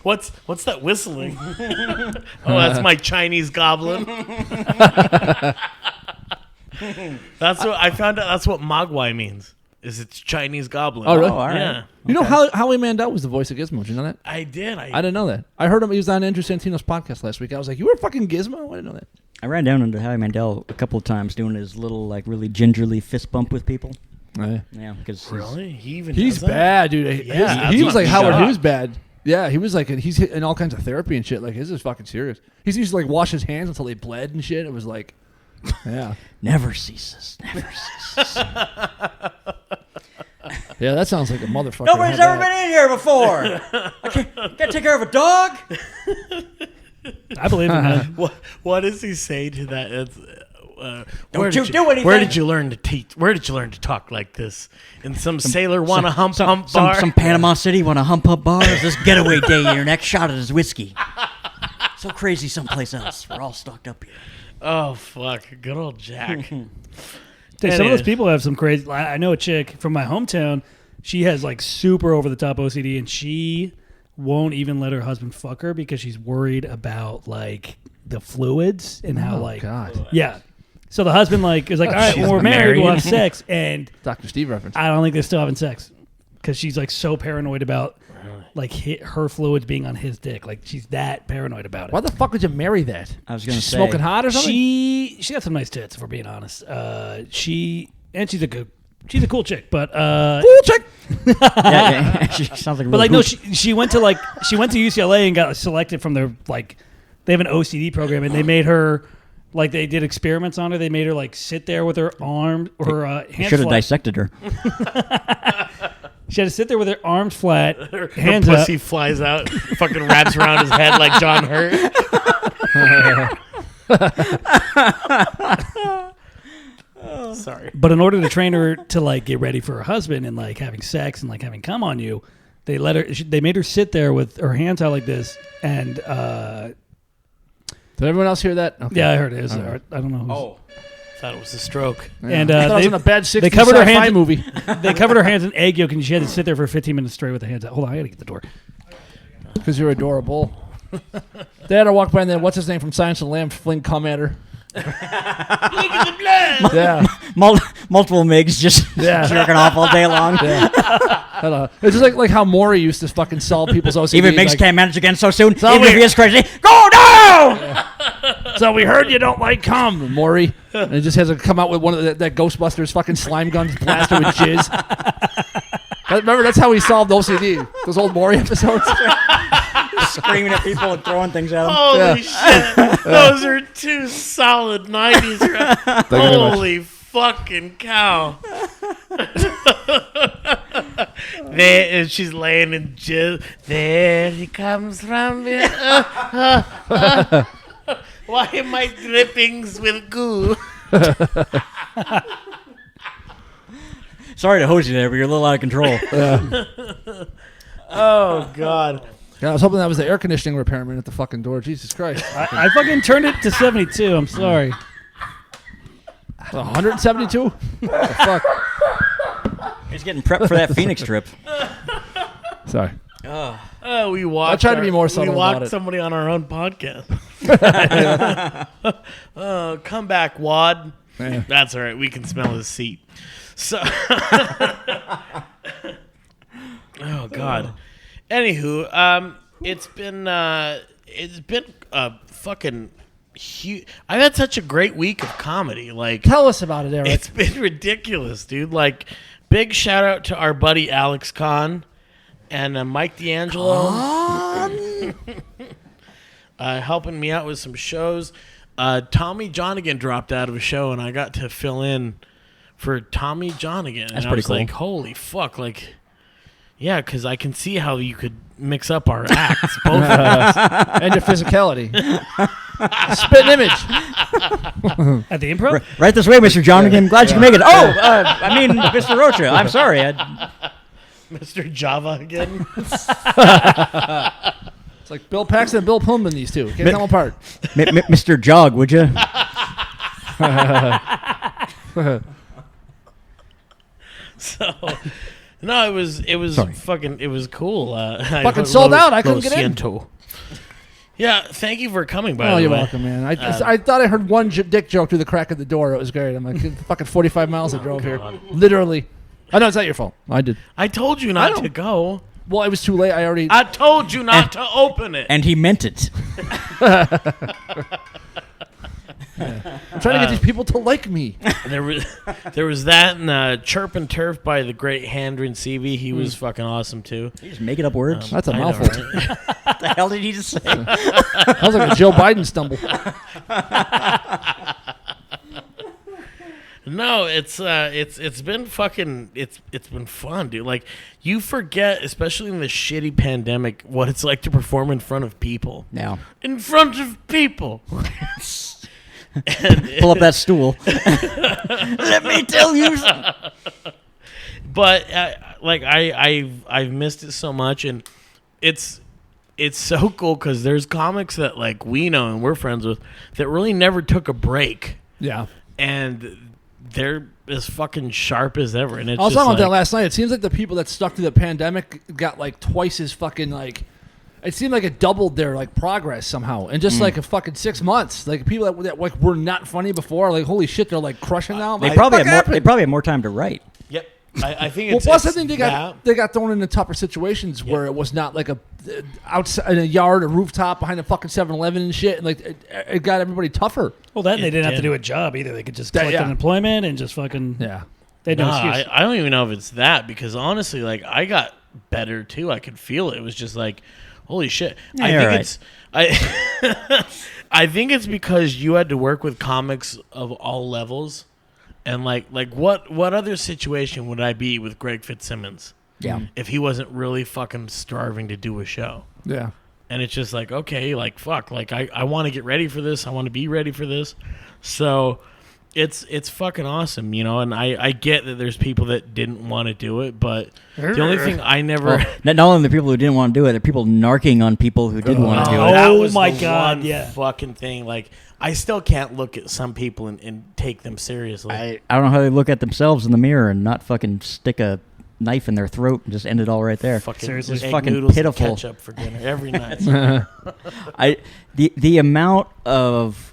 What's that whistling? Oh, that's my Chinese goblin. That's what I found out. That's what Mogwai means. Is it's Chinese goblin? Oh, really? Oh, all right. Yeah. You know Howie Mandel was the voice of Gizmo. Did you know that? I did. I didn't know that. I heard him. He was on Andrew Santino's podcast last week. I was like, "You were fucking Gizmo?" I didn't know that. I ran down into Howie Mandel a couple of times doing his little, like, really gingerly fist bump with people. Right. Yeah, because Really? He's He's bad, dude. Yeah, he was like Howard shocked. Hughes bad. Yeah, he was like he's in all kinds of therapy and shit. Like his is fucking serious. He's used to like wash his hands until they bled and shit. It was like, yeah, never ceases. yeah. That sounds like a motherfucker. Nobody's ever been in here before. I can't take care of a dog. I believe in that. What does he say to that? It's, Don't you do anything. Where did you learn to teach? Where did you learn to talk like this? In some sailor want a hump bar? Some Panama City want a hump bar? Is this getaway day your next shot at his whiskey? So crazy someplace else. We're all stocked up here. Oh, fuck. Good old Jack. Dude, some of those people have some crazy. I know a chick from my hometown. She has like super over the top OCD, and she won't even let her husband fuck her because she's worried about like the fluids and how like God. Yeah. So the husband like is like, all right, when we're married, we'll have sex, and Dr. Steve reference. I don't think they're still having sex because she's like so paranoid about like her fluids being on his dick. Like she's that paranoid about it. Why the fuck would you marry that? I was gonna She's say smoking hot or something. She got some nice tits, if we're being honest. She's a cool chick, but Cool chick. yeah, she sounds like. A but like real no, she went to UCLA and got selected from their like they have an OCD program and they made her like they did experiments on her. They made her like sit there with her arm or her hands should have flat. dissected her. She had to sit there with her arms flat, Her hands up. pussy flies out, fucking wraps around his head like John Hurt. Sorry. But in order to train her to like get ready for her husband and like having sex and like having cum on you, they made her sit there with her hands out like this and. Did everyone else hear that? Okay. Yeah, I heard it. It was, I don't know. Oh, Thought it was a stroke. And I thought it was in a bad 60s they covered her sci-fi hands. movie. They covered her hands in egg yolk, and she had to sit there for 15 minutes straight with the hands out. Hold on, I gotta get the door. Because you're adorable. They had her walk by and then what's his name from Silence of the Lambs fling cum at her. Look at the blood. Yeah. multiple MIGs just jerking off all day long. Hello. It's just like how Maury used to fucking solve people's OCD. Even MIGs like, can't manage again so soon. So Even if weird. he is crazy, go down. So we heard you don't like cum, Maury. And it just has to come out with one of that Ghostbusters fucking slime guns blaster with jizz. Remember, that's how he solved OCD. Those old Maury episodes. Screaming at people and throwing things at them. Holy shit. Those are two solid 90s. very much. Holy fucking cow. There, and she's laying in jizz. There he comes from it. Why am I drippings with goo? Sorry to hose you there, but you're a little out of control. Oh, God. Yeah, I was hoping that was the air conditioning repairman at the fucking door. Jesus Christ. I fucking turned it to 72. I'm sorry. 172? What the fuck? He's getting prepped for that Phoenix trip. Sorry. We walked. I tried to be more subtle We walked about it. somebody on our own podcast. Come back, Wad. Yeah. That's all right. We can smell his seat. So, oh God. Anywho, it's been a fucking huge. I've had such a great week of comedy. Like, Tell us about it, Eric. it's been ridiculous, dude. Like, big shout out to our buddy Alex Kahn and Mike D'Angelo. Helping me out with some shows. Tommy Johnigan dropped out of a show, and I got to fill in for Tommy Johnigan. That's and I pretty was cool. like, holy fuck. Like, yeah, because I can see how you could mix up our acts, both of us. And your physicality. Spit an image. At the improv? Right this way, Mr. John. I'm glad you can make it. Oh, I mean, Mr. Rocha. I'm sorry. Mr. Java again. It's like Bill Paxton and Bill Pullman, these two. Can't tell them apart. Mr. Jog, would you? So, no, it was Sorry. fucking, it was cool. Fucking sold out. I couldn't get in. Yeah, thank you for coming, by Oh, the you're way. welcome, man. I thought I heard one dick joke through the crack of the door. It was great. I'm like, fucking 45 miles I drove here. Literally. I know it's not your fault. I did. I told you not to go. Well, it was too late. I already. I told you not to open it. And he meant it. I'm trying to get these people to like me. There was that and Chirp and Turf by the great Handrin CV. He was fucking awesome too. You just making up words. That's a I know, mouthful. right? What the hell did he just say? That was like a Joe Biden stumble. No, it's been fucking it's been fun, dude. Like, you forget, especially in this shitty pandemic, what it's like to perform in front of people. Now, In front of people. pull up that stool. Let me tell you something. But I've missed it so much, and it's so cool because there's comics that like we know and we're friends with that really never took a break, Yeah. and they're as fucking sharp as ever. And it's I was just talking about that like, last night. It seems like the people that stuck through the pandemic got like twice as fucking like. It seemed like it doubled their like progress somehow in just like a fucking 6 months. Like people that like were not funny before, like holy shit, they're like crushing now. They Like, probably fuck had more. happened? They probably had more time to write. Yep. I think Well, it's plus I it's think they that. got thrown into tougher situations where it was not like a outside in a yard, a rooftop behind a fucking 7-Eleven and shit, and like it got everybody tougher. Well, then they It didn't have to did. do a job either. They could just That- collect yeah. unemployment and just fucking. Yeah. They had no Nah, excuse. I don't even know if it's that, because honestly, like, I got better too. I could feel it. It was just like, holy shit. Yeah, I you're think right. it's I think it's because you had to work with comics of all levels, and like what other situation would I be with Greg Fitzsimmons Yeah. if he wasn't really fucking starving to do a show? Yeah. And it's just like, okay, like, fuck, like, I want to get ready for this. I want to be ready for this. So it's fucking awesome, you know, and I get that there's people that didn't want to do it, but the only thing I never... Well, not only the people who didn't want to do it, the people narking on people who did want to do Oh, it. that was my the God, one yeah. fucking thing. Like, I still can't look at some people and take them seriously. I don't know how they look at themselves in the mirror and not fucking stick a knife in their throat and just end it all right there. fucking Seriously. It's egg fucking noodles pitiful. and ketchup for dinner every night. The amount of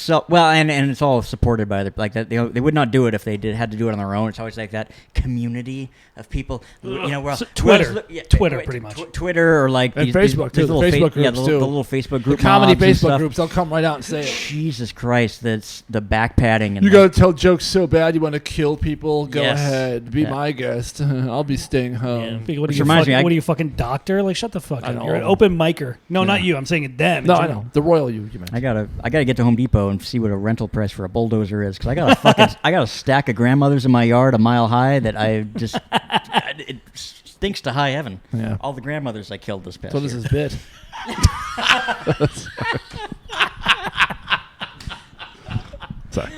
and it's all supported by the like that they would not do it if they had to do it on their own. It's always like that community of people, you know. Well, So Twitter. Twitter, pretty much. Twitter or like And these Facebook, too. these The little Facebook the groups, too. little Facebook The group, comedy mobs and Facebook stuff. groups, they'll come right out and say it. Jesus Christ, that's the back patting and You like, gotta tell jokes so bad you want to kill people. Go Yes. ahead, be Yeah. my guest. I'll be staying home. Yeah. What are Which you reminds me, fucking, I- what are you fucking doctor? Like, shut the fuck I up. know. You're an open micer. No, not you. I'm saying it them. in No, I general. know the royal you meant. I gotta get to Home Depot Depot and see what a rental price for a bulldozer is, because I got a stack of grandmothers in my yard a mile high that I just it stinks to high heaven. Yeah. All the grandmothers I killed this past So year. this is bit. Sorry.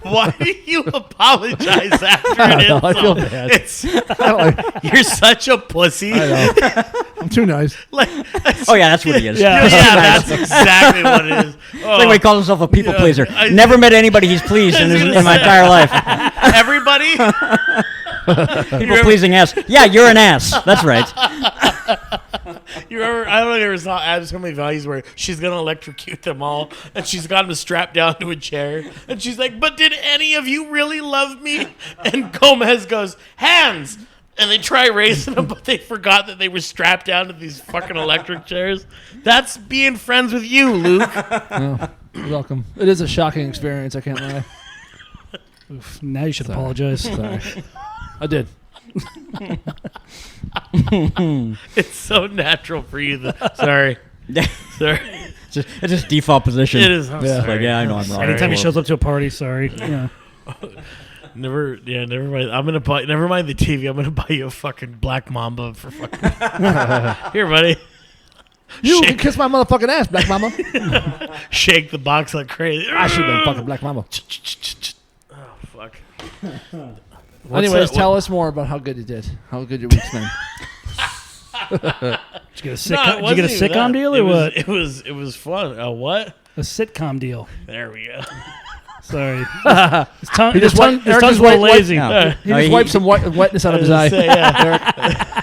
Why do you apologize after I it? know, I feel bad. You're such a pussy. I know. I'm too nice. Like, Oh yeah, that's what he is. Yeah. yeah, that's exactly what it is. It's like when he calls himself a people pleaser. I- Never met anybody he's pleased in my entire life. Everybody. People pleasing ass. Yeah, you're an ass. That's right. You remember? I don't know if you ever saw Adam's Family Values where she's gonna electrocute them all, and she's got them strapped down to a chair, and she's like, "But did any of you really love me?" And Gomez goes, "Hands!" And they try raising them, but they forgot that they were strapped down to these fucking electric chairs. That's being friends with you, Luke. Oh, you're welcome. It is a shocking experience. I can't lie. Oof, now you should apologize. Sorry. I did. It's so natural for you. Sorry. Sorry. It's just default position. It is. I'm Yeah. sorry. Like, yeah, I know I'm wrong. Anytime he shows up to a party, sorry. Yeah. Never mind. I'm gonna buy. Never mind the TV. I'm gonna buy you a fucking Black Mamba for fucking. Here, buddy. You can kiss my motherfucking ass, Black Mama. Shake the box like crazy. I should have been fucking Black Mama. Oh fuck. Anyways, tell us more about how good you did. How good your week's been. Did you get a No, sitcom, it did you get a wasn't even sitcom that. deal or It what? was it was fun. A what? A sitcom deal. There we go. Sorry. His tongue, He just went- his Eric tongue's just a little went- lazy. No. He just wiped some wetness out of his eye. Say, yeah.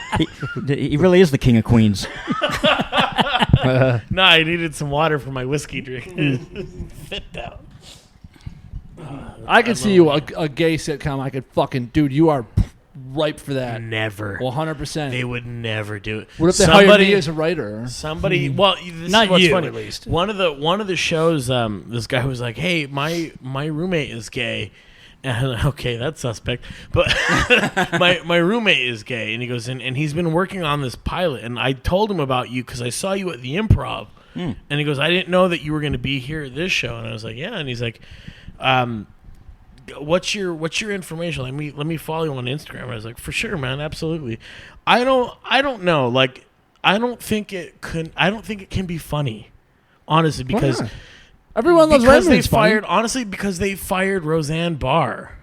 He really is the king of Queens. No, I needed some water for my whiskey drink. Fit out. I could see you a gay sitcom. I could fucking dude. You are ripe for that. Never. 100%. They would never do it. What if they hire me as a writer? Somebody, well, this Not is what's you, funny. at least. One of the shows, this guy was like, "Hey, my roommate is gay," and okay, that's suspect. But my roommate is gay, and he goes, and he's been working on this pilot, and I told him about you because I saw you at the Improv, and he goes, I didn't know that you were going to be here at this show, and I was like, yeah, and he's like, what's your information? Let me follow you on Instagram. I was like, for sure, man, absolutely. I don't know. Like, I don't think it can be funny, honestly, because Everyone loves because they Raymond's funny. fired honestly because they fired Roseanne Barr.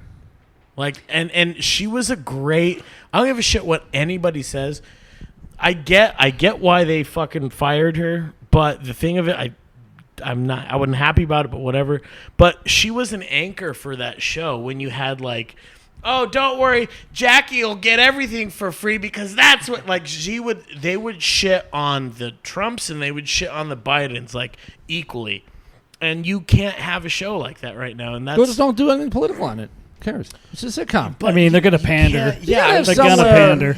Like, and she was a great. I don't give a shit what anybody says. I get why they fucking fired her, but the thing of it, I wasn't happy about it, but whatever. But she was an anchor for that show when you had like, oh, don't worry, Jackie will get everything for free because that's what like they would shit on the Trumps and they would shit on the Bidens like equally. And you can't have a show like that right now. And that's Just don't do anything political on it. Who cares? It's a sitcom. I mean, they're going to pander. can't- yeah, they're some, going to pander.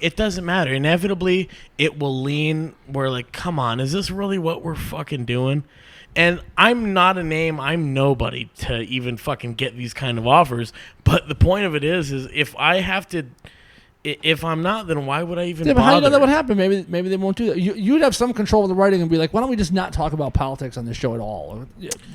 it doesn't matter. Inevitably, it will lean where like, come on, is this really what we're fucking doing? And I'm not a name. I'm nobody to even fucking get these kind of offers. But the point of it is if I have to, if I'm not, then why would I even Yeah, but bother? how do you know that would happen? Maybe they won't do that. You'd have some control of the writing and be like, why don't we just not talk about politics on this show at all?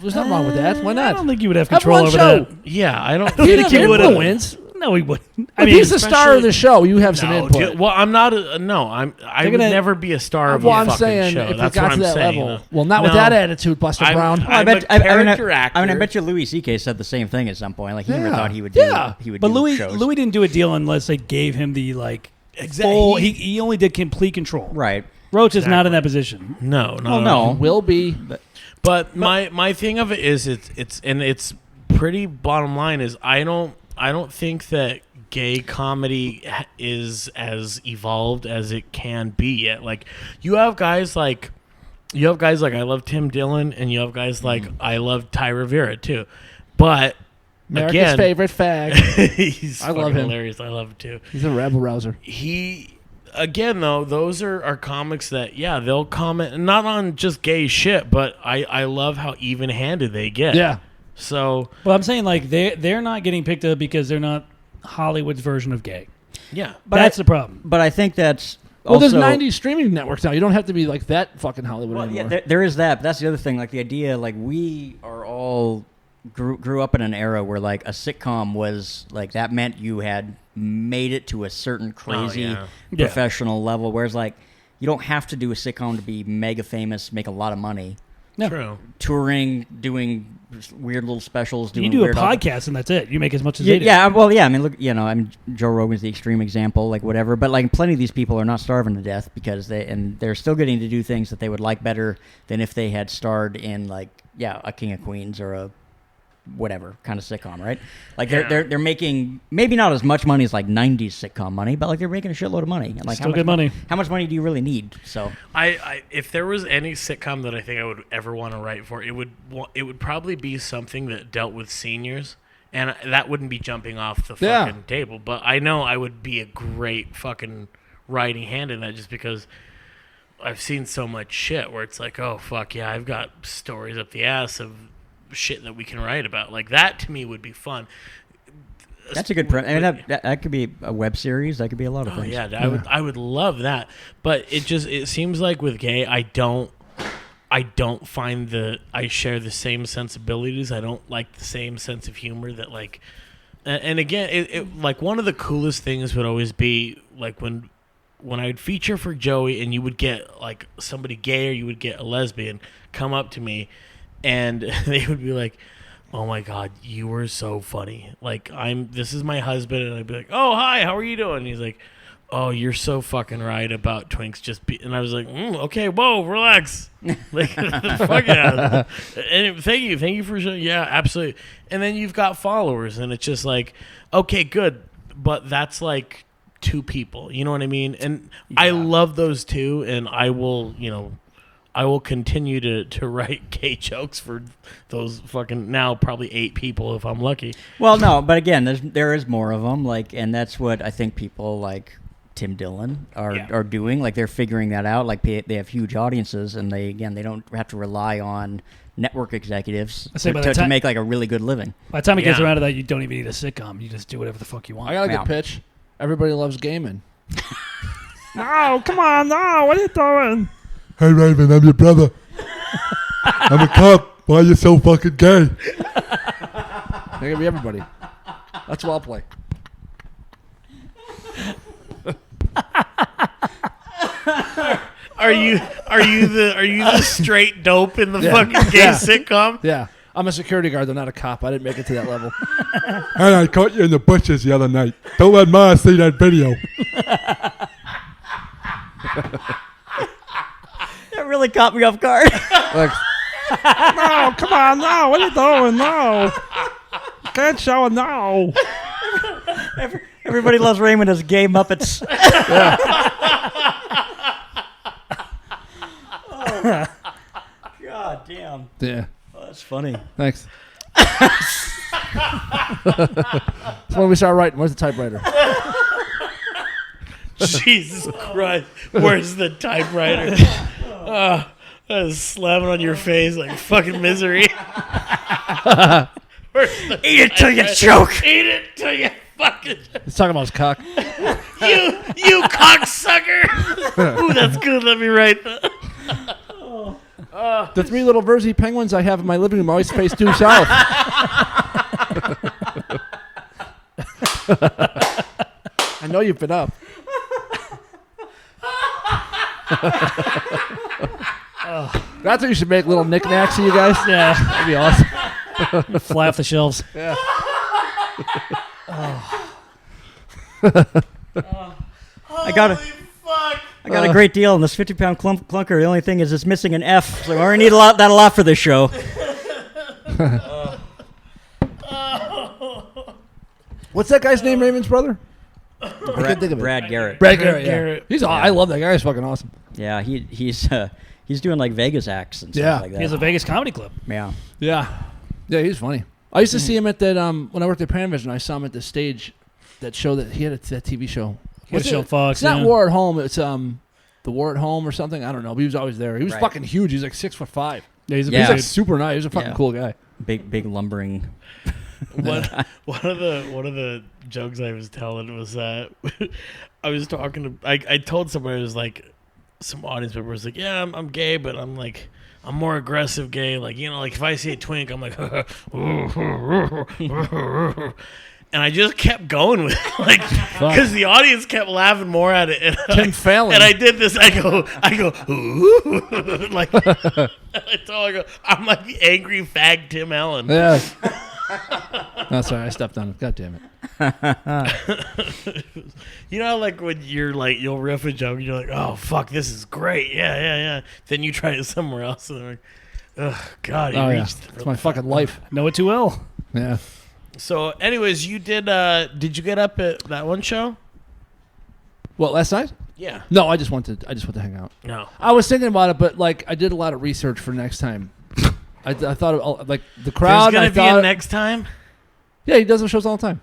There's nothing wrong with that. Why I not? don't think you would have Have control one over show. that. Yeah, I don't He think have you would have. influence. No, he wouldn't. If he's the star of the show, you have some No, input. dude, well, I'm not. I would gonna- never be a star of Well, a I'm fucking saying show. if it That's got what to I'm that saying. level. Well, not with No. that attitude, Buster Brown. I'm I bet a character actor. I bet you Louis C.K. said the same thing at some point. Like he never Yeah. thought he would do. Yeah. He would. But do Louis shows. didn't do a deal unless they gave him the like Exactly. full. He only did complete control. Right. Roach is not in that position. No, Oh no. Will be. But my thing of it is it's pretty bottom line is I don't think that gay comedy is as evolved as it can be yet. Like you have guys like I love Tim Dillon and you have guys like I love Ty Rivera too. But America's again, favorite fag. he's I love fucking him. hilarious. I love him too. He's a rabble rouser. He again though, those are comics that they'll comment not on just gay shit, but I love how even handed they get. Yeah. So Well, I'm saying like they're not getting picked up because they're not Hollywood's version of gay. yeah. But That's the problem. But I think that's Well, also, there's 90 streaming networks now. You don't have to be like that fucking Hollywood Well, anymore. yeah, there is that. But that's the other thing. Like the idea, like we are all all grew up in an era where like a sitcom was like that meant you had made it to a certain crazy professional level, whereas like you don't have to do a sitcom to be mega famous, make a lot of money. No. True. Touring, doing weird little specials, doing You do a weird podcast and that's it. You make as much as they do. Yeah, well, yeah. I mean, look, Joe Rogan's the extreme example, like whatever. But like, plenty of these people are not starving to death because they're still getting to do things that they would like better than if they had starred in like a King of Queens or a whatever kind of sitcom, right? Like they're making maybe not as much money as like 90s sitcom money, but like they're making a shitload of money. And like Still good money. How much money do you really need? So I if there was any sitcom that I think I would ever want to write for, it would probably be something that dealt with seniors, and that wouldn't be jumping off the fucking table. But I know I would be a great fucking writing hand in that, just because I've seen so much shit where it's like, oh fuck yeah, I've got stories up the ass of shit that we can write about. Like that to me would be fun. that's a good. I mean, that could be a web series. That could be a lot of things. Yeah, I would love that. But it seems like with gay, I don't find I share the same sensibilities. I don't like the same sense of humor that like. And again, it like one of the coolest things would always be like when I would feature for Joey, and you would get like somebody gay or you would get a lesbian come up to me. And they would be like, "Oh my God, you were so funny! Like this is my husband," and I'd be like, "Oh hi, how are you doing?" And he's like, "Oh, you're so fucking right about twinks just be." And I was like, "Okay, whoa, relax, like fuck yeah." And thank you for showing. Yeah, absolutely. And then you've got followers, and it's just like, okay, good, but that's like 2 people. You know what I mean? And I love those 2, and I will, I will continue to write gay jokes for those fucking now probably 8 people if I'm lucky. Well, no, but again, there is more of them, like, and that's what I think people like Tim Dillon are doing. Like they're figuring that out. Like they have huge audiences, and they don't have to rely on network executives to make like a really good living. By the time it gets around to that, you don't even need a sitcom. You just do whatever the fuck you want. I got a good pitch. Everybody loves gaming. No, come on, no. What are you doing? Hey Raven, I'm your brother. I'm a cop. Why are you so fucking gay? They're gonna be everybody. That's what I'll play. Are you the straight dope in the fucking gay sitcom? Yeah. I'm a security guard, though, not a cop. I didn't make it to that level. And I caught you in the bushes the other night. Don't let Ma see that video. That really caught me off guard. Like, No, come on, no. What are you doing? No. Can't show it now. Everybody loves Raymond as gay Muppets. Oh. God damn. yeah. Oh, that's funny. Thanks. That's when we start writing. Where's the typewriter? Jesus Christ. Where's the typewriter? That is slamming on your face like fucking misery. Eat it till you choke. Eat it till you fucking... He's talking about his cock. You cocksucker. Ooh, that's good. Let me write that. The 3 little Verzi penguins I have in my living room always face due south. I know you've been up. That's what you should make, little knickknacks of you guys. Yeah. That'd be awesome. Fly off the shelves. Yeah. I got a great deal on this 50-pound clunker. The only thing is it's missing an F, so I already need a lot for this show. What's that guy's name, Raymond's brother? I can't think of it. Brad Garrett. Brad Garrett, yeah. I love that guy. He's fucking awesome. Yeah, he's doing like Vegas acts and stuff like that. He has a Vegas comedy club. Yeah. Yeah. Yeah, he's funny. I used to see him at that, when I worked at Panavision, I saw him at the stage, that show that he had that TV show. What's show Fox? It's not War at Home. It's The War at Home or something. I don't know. But he was always there. He was fucking huge. He's like 6'5". Yeah, he's a He's big like dude. super nice. He's a fucking cool guy. Big lumbering. One of the jokes I was telling was that I was talking to I told somebody, it was like some audience member was like, yeah, I'm gay, but I'm like I'm more aggressive gay. Like, you know, like if I see a twink, I'm like, and I just kept going with it, like, because the audience kept laughing more at it. And Tim Fallon. And I did this. I go, ooh, like, I go, I'm like the angry fag Tim Allen. Yeah. No, sorry, I stepped on it. God damn it. You know, like when you're like, you'll riff a joke, and you're like, oh fuck, this is great, yeah. Then you try it somewhere else, and they're like, oh god, It's my fucking life. Know it too well. Yeah. So, anyways, you did you get up at that one show? What, last night? Yeah. No, I just went to hang out. No. I was thinking about it, but like I did a lot of research for next time. I thought like the crowd. There's gonna be a next time. Yeah, he does some shows all the time.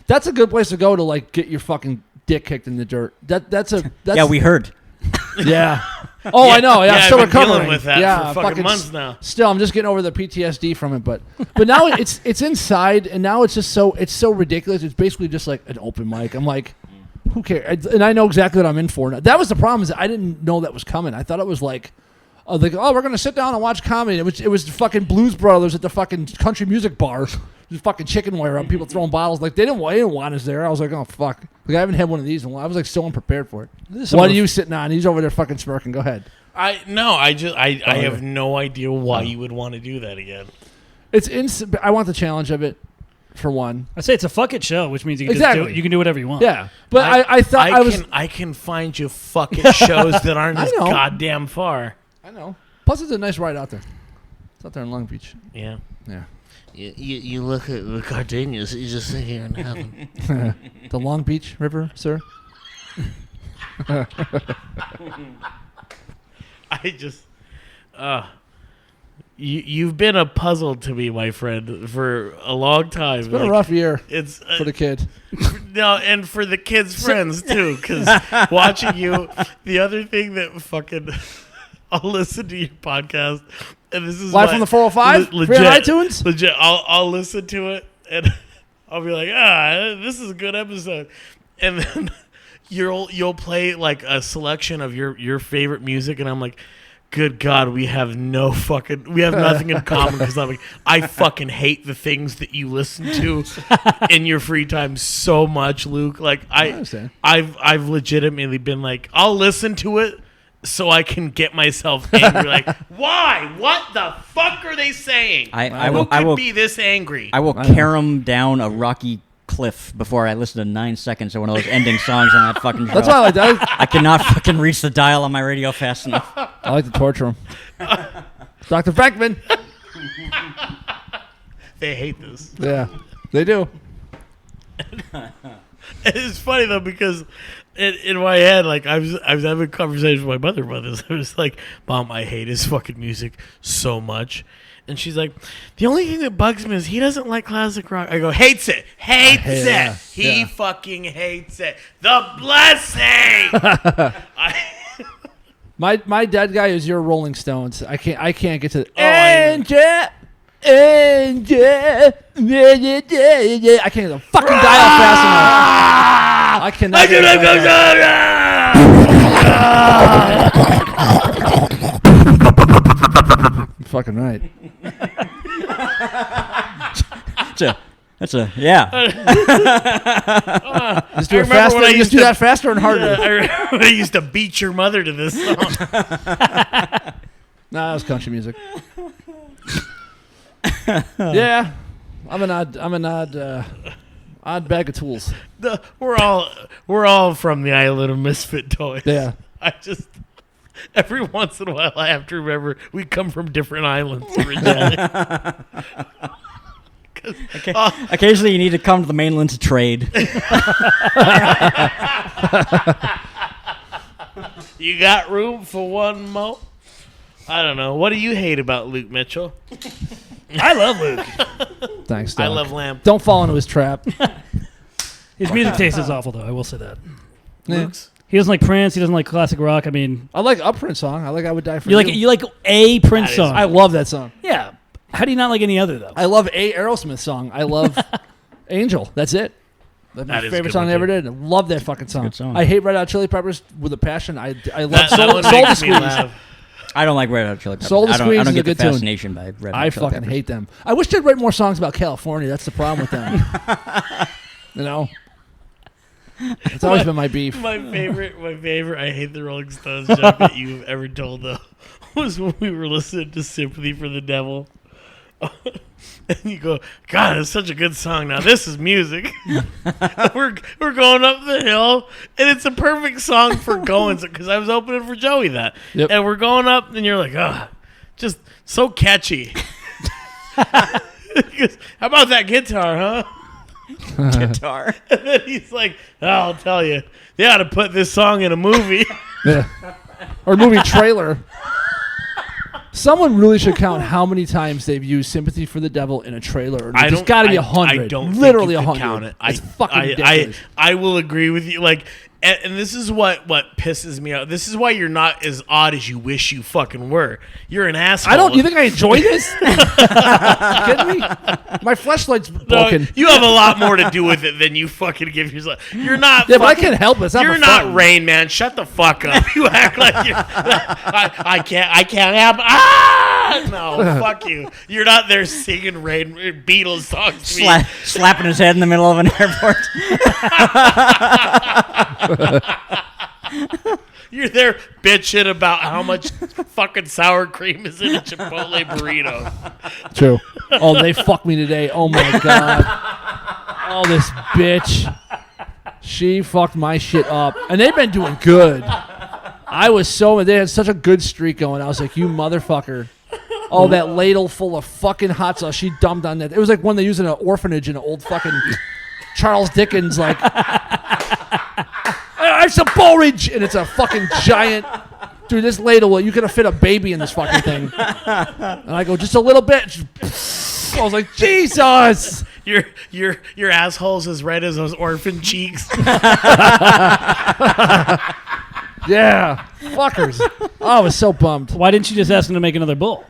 That's a good place to go to like get your fucking dick kicked in the dirt. That's Yeah, we heard. Yeah. Oh, yeah, I know. Yeah, I'm still I've been recovering dealing with that yeah, for fucking months now. Still, I'm just getting over the PTSD from it, but now it's inside, and now it's just so ridiculous. It's basically just like an open mic. I'm like, who cares? And I know exactly what I'm in for. That was the problem, is that I didn't know that was coming. I thought it was like, we're gonna sit down and watch comedy. It was the fucking Blues Brothers at the fucking country music bar. Just fucking chicken wire up, people throwing bottles. Like they didn't want us there. I was like, oh fuck. Like I haven't had one of these in a while. I was like so unprepared for it. What are you sitting on? He's over there fucking smirking. Go ahead. I have no idea why you would want to do that again. I want the challenge of it, for one. I say it's a fuck it show, which means you can Exactly. just you can do whatever you want. Yeah, but I thought I can find you fuck it shows that aren't as goddamn far. I know. Plus, it's a nice ride out there. It's out there in Long Beach. Yeah. Yeah. You look at the gardenias, you just sit here in heaven. The Long Beach River, sir. I just, you've been a puzzle to me, my friend, for a long time. It's been a rough year. It's for the kid. No, and for the kids' friends too, because watching you. The other thing that fucking, I'll listen to your podcast, and this is live from the 405. Legit, free on iTunes. Legit, I'll listen to it, and I'll be like, this is a good episode, and then you'll play like a selection of your favorite music, and I'm like, good God, we have nothing in common, because I'm like, I fucking hate the things that you listen to in your free time so much, Luke. Like I've legitimately been like, I'll listen to it so I can get myself angry. Like, why? What the fuck are they saying? I Who will be this angry? I will carom down a rocky cliff before I listen to 9 seconds of one of those ending songs on that fucking show. That's why I like that. I cannot fucking reach the dial on my radio fast enough. I like to torture him. Dr. Beckman. They hate this. Yeah, they do. It's funny though, because in my head, like I was having conversations with my mother about this. I was like, Mom, I hate his fucking music so much. And she's like, the only thing that bugs me is he doesn't like classic rock. I go, hates it. He fucking hates it. The blessing. My dead guy is your Rolling Stones. I can't get to the Angel. I can't get the fucking dial fast enough. I cannot get it. Fucking right. That's a yeah. Just do it faster. Just do that faster and harder. I remember I used to beat your mother to this song. Nah, that was country music. Yeah, I'm an odd bag of tools. We're all from the island of misfit toys. Yeah. I just every once in a while I have to remember we come from different islands originally. Occasionally you need to come to the mainland to trade. You got room for one more? I don't know. What do you hate about Luke Mitchell? I love Luke. Thanks, Doc. I love Lamp. Don't fall into his trap. His music taste is awful, though. I will say that. Luke's? He doesn't like Prince. He doesn't like classic rock. I mean, I like a Prince song. I like I Would Die For You. You like a Prince song. I love that song. Yeah. How do you not like any other, though? I love a Aerosmith song. I love Angel. That's it. That's my favorite song I ever did. I love that fucking song. Good song. I hate Red Hot Chili Peppers with a passion. I love That Soul one to makes me Squeeze. laugh. I don't like Red Hot Chili Peppers. Soul the I Squeeze don't is a get the good tune. fascination by Red Hot I Chili fucking Peppers. hate them. I wish they'd write more songs about California. That's the problem with them. You know? It's always been my beef. My favorite I hate the Rolling Stones joke that you've ever told though was when we were listening to Sympathy for the Devil. And you go, God, it's such a good song. Now this is music. we're going up the hill, and it's a perfect song for going. Because I was opening for Joey that, and we're going up, and you're like, just so catchy. He goes, how about that guitar, huh? Guitar. And then he's like, I'll tell you, they ought to put this song in a movie. Yeah. Or movie trailer. Someone really should count how many times they've used "Sympathy for the Devil" in a trailer. There's got to be 100. I don't literally think you 100. can count it. It's fucking ridiculous. I will agree with you. Like, and this is what pisses me out. This is why you're not as odd as you wish you fucking were. You're an asshole. I don't. You think I enjoy this? Kidding me? My fleshlight's broken. No, you have a lot more to do with it than you fucking give yourself. You're not. Yeah, but I can't help it. It's not You're for not fun. Rain Man. Shut the fuck up. You act like you're. I can't have. Ah! No, fuck you. You're not there singing Rain Beatles songs to me. Slapping his head in the middle of an airport. You're there bitching about how much fucking sour cream is in a Chipotle burrito. True. Oh, they fucked me today. Oh my god. Oh, this bitch. She fucked my shit up, and they've been doing good. I was so. They had such a good streak going. I was like, you motherfucker. Oh, that ladle full of fucking hot sauce. She dumped on that. It was like one they use in an orphanage in an old fucking Charles Dickens, like, I have some porridge, and it's a fucking giant. Dude, this ladle, you could have fit a baby in this fucking thing. And I go, just a little bit. I was like, Jesus. Your asshole's as red as those orphan cheeks. Yeah, fuckers. Oh, I was so bummed. Why didn't you just ask him to make another bowl?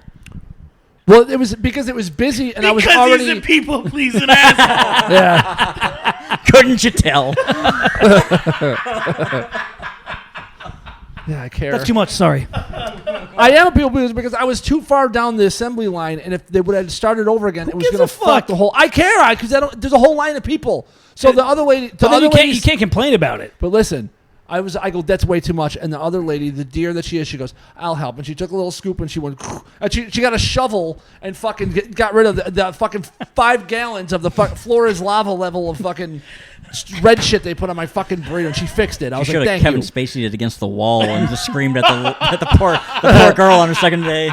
Well, it was because it was busy, and I was Because already. he's a people-pleasing asshole. Yeah, Couldn't you tell? yeah, I care. That's too much. Sorry. I am a people pleaser because I was too far down the assembly line, and if they would have started over again, it was gives going a to fuck fuck? the whole. I care because there's a whole line of people. So the other lady, But then you can't complain about it. But listen, I go, that's way too much. And the other lady, the dear that she is, she goes, I'll help. And she took a little scoop and she went, and she got a shovel and fucking got rid of the fucking 5 gallons of the floor is lava level of fucking red shit they put on my fucking burrito. And she fixed it. I You was should like, have thank Kevin you. Spacey'd it against the wall and just screamed at the poor girl on her second day.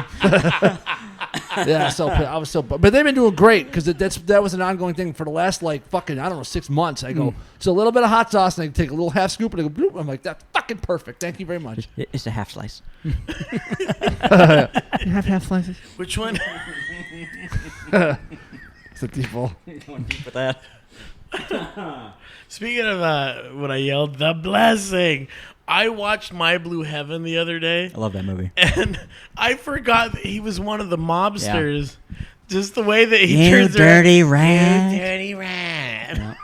Yeah, I was so, but they've been doing great because that was an ongoing thing for the last like fucking 6 months. I go, it's a little bit of hot sauce, and I take a little half scoop, and I go, bloop. I'm like, that's fucking perfect. Thank you very much. It's a half slice. You have half slices. Which one? It's a default. Going deep with that. Speaking of when I yelled, the blessing. I watched My Blue Heaven the other day. I love that movie. And I forgot that he was one of the mobsters. Just the way that he You turns dirty around. rat. You dirty rat.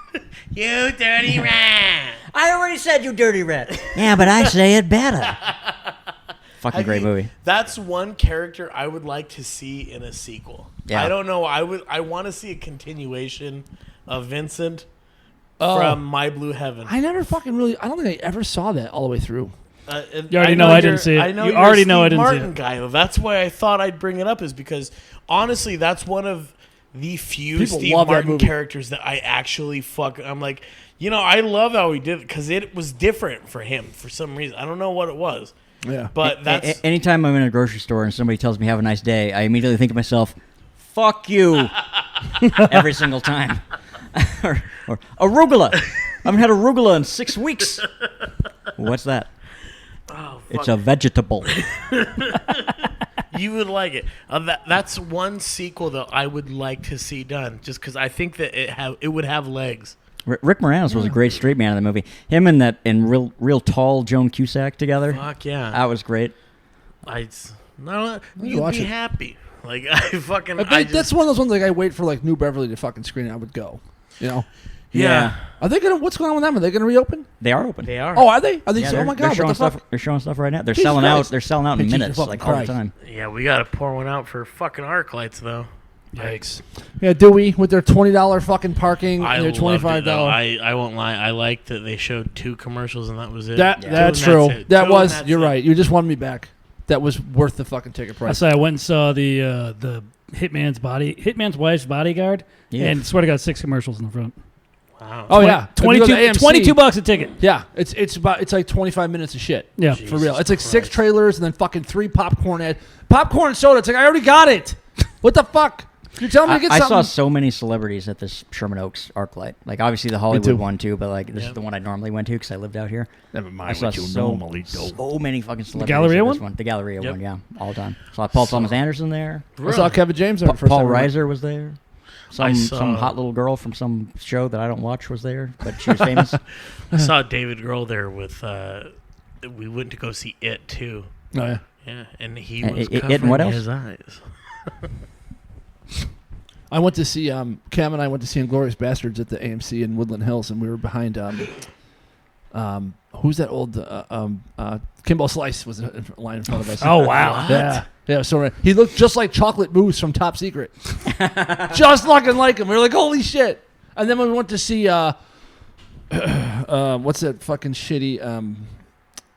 You dirty rat. I already said you dirty rat. Yeah, but I say it better. Fucking great movie. That's one character I would like to see in a sequel. Yeah. I don't know. I want to see a continuation of Vincent from My Blue Heaven. I never fucking really. I don't think I ever saw that all the way through. You already know I didn't see it. I know You you're already a know I Steve didn't see Martin it. guy, though. That's why I thought I'd bring it up, is because honestly, that's one of the few People Steve love that Martin movie. characters that I actually I'm like, I love how he did it because it was different for him for some reason. I don't know what it was, Yeah, but that's Anytime I'm in a grocery store and somebody tells me have a nice day, I immediately think to myself, fuck you. Every single time. or arugula. I haven't had arugula in 6 weeks. What's that? oh, fuck. It's a vegetable. You would like it. That's one sequel that I would like to see done, just because I think that it would have legs. Rick Moranis was a great straight man in the movie. Him and real tall Joan Cusack together. Fuck yeah, That was great. You'd watch be it. happy. Like I fucking. that's one of those ones like I wait for like New Beverly to fucking screen it. I would go. Yeah. Are they gonna? What's going on with them? Are they gonna reopen? They are open. They are. Oh, are they? Are they? Yeah, Oh my God! They're showing What the fuck? stuff. They're showing stuff right now. They're Jesus selling Christ. out. They're selling out in Jesus minutes, fucking like all the Christ. time. Yeah, we got to pour one out for fucking arc lights, though. Yikes. Yeah, Dewey with their $20 fucking parking I and their loved it, $25. though. I won't lie. I liked that they showed 2 commercials and that was it. That's Two and true. it. That Two and was. that's You're it. right. You just won me back. That was worth the fucking ticket I price. say I went and saw the Hitman's wife's bodyguard, Yeah. and swear to God, 6 commercials in the front. Wow. Oh yeah, If you go to 22 AMC, $22 a ticket. Yeah, it's like 25 minutes of shit. Yeah. For real. It's like 6 Christ. trailers and then fucking 3 popcorn and soda. It's like I already got it. What the fuck? You're telling me to get I something? saw so many celebrities at this Sherman Oaks ArcLight. Like obviously the too. Hollywood one too, but like this is Yep. the one I normally went to because I lived out here. Never I mind saw what you normally do. so many fucking celebrities. Galleria at this one? The Galleria Yep. one, yeah, all time. Saw Paul Thomas Anderson there. I saw Kevin James there. the first Paul time I went. Reiser was there. I Some saw- hot little girl from some show that I don't watch was there, but she was famous. I saw David Grohl there with. We went to go see It too. Oh yeah. Yeah, and he And was It and covering what else? his eyes. I went to see Cam and I went to see Inglourious Bastards at the AMC in Woodland Hills, and we were behind who's that old Kimbo Slice was in line in front of us. Oh, wow. Yeah. So he looked just like Chocolate Mousse from Top Secret, just looking like him. We were like, holy shit! And then when we went to see what's that fucking shitty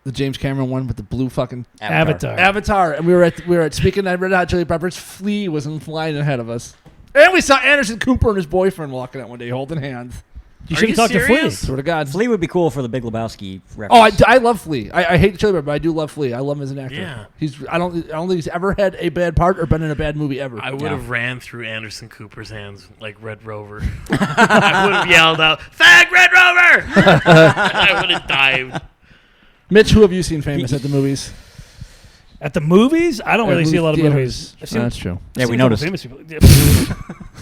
the James Cameron one with the blue fucking Avatar. and we were at speaking of Red Hot Chili Peppers, Flea was in line ahead of us. And we saw Anderson Cooper and his boyfriend walking out one day holding hands. You Are should you have talked to Flea. serious? Swear to God. Flea would be cool for the Big Lebowski reference. Oh, I love Flea. I hate the Chili Peppers, but I do love Flea. I love him as an actor. Yeah. I don't think he's ever had a bad part or been in a bad movie ever. I would have ran through Anderson Cooper's hands like Red Rover. I would have yelled out, "Fag Red Rover!" I would have dived. Mitch, who have you seen famous at the movies? At the movies, I don't really see a lot of movies. I've seen, That's true. Yeah, I've we seen a couple noticed. famous people.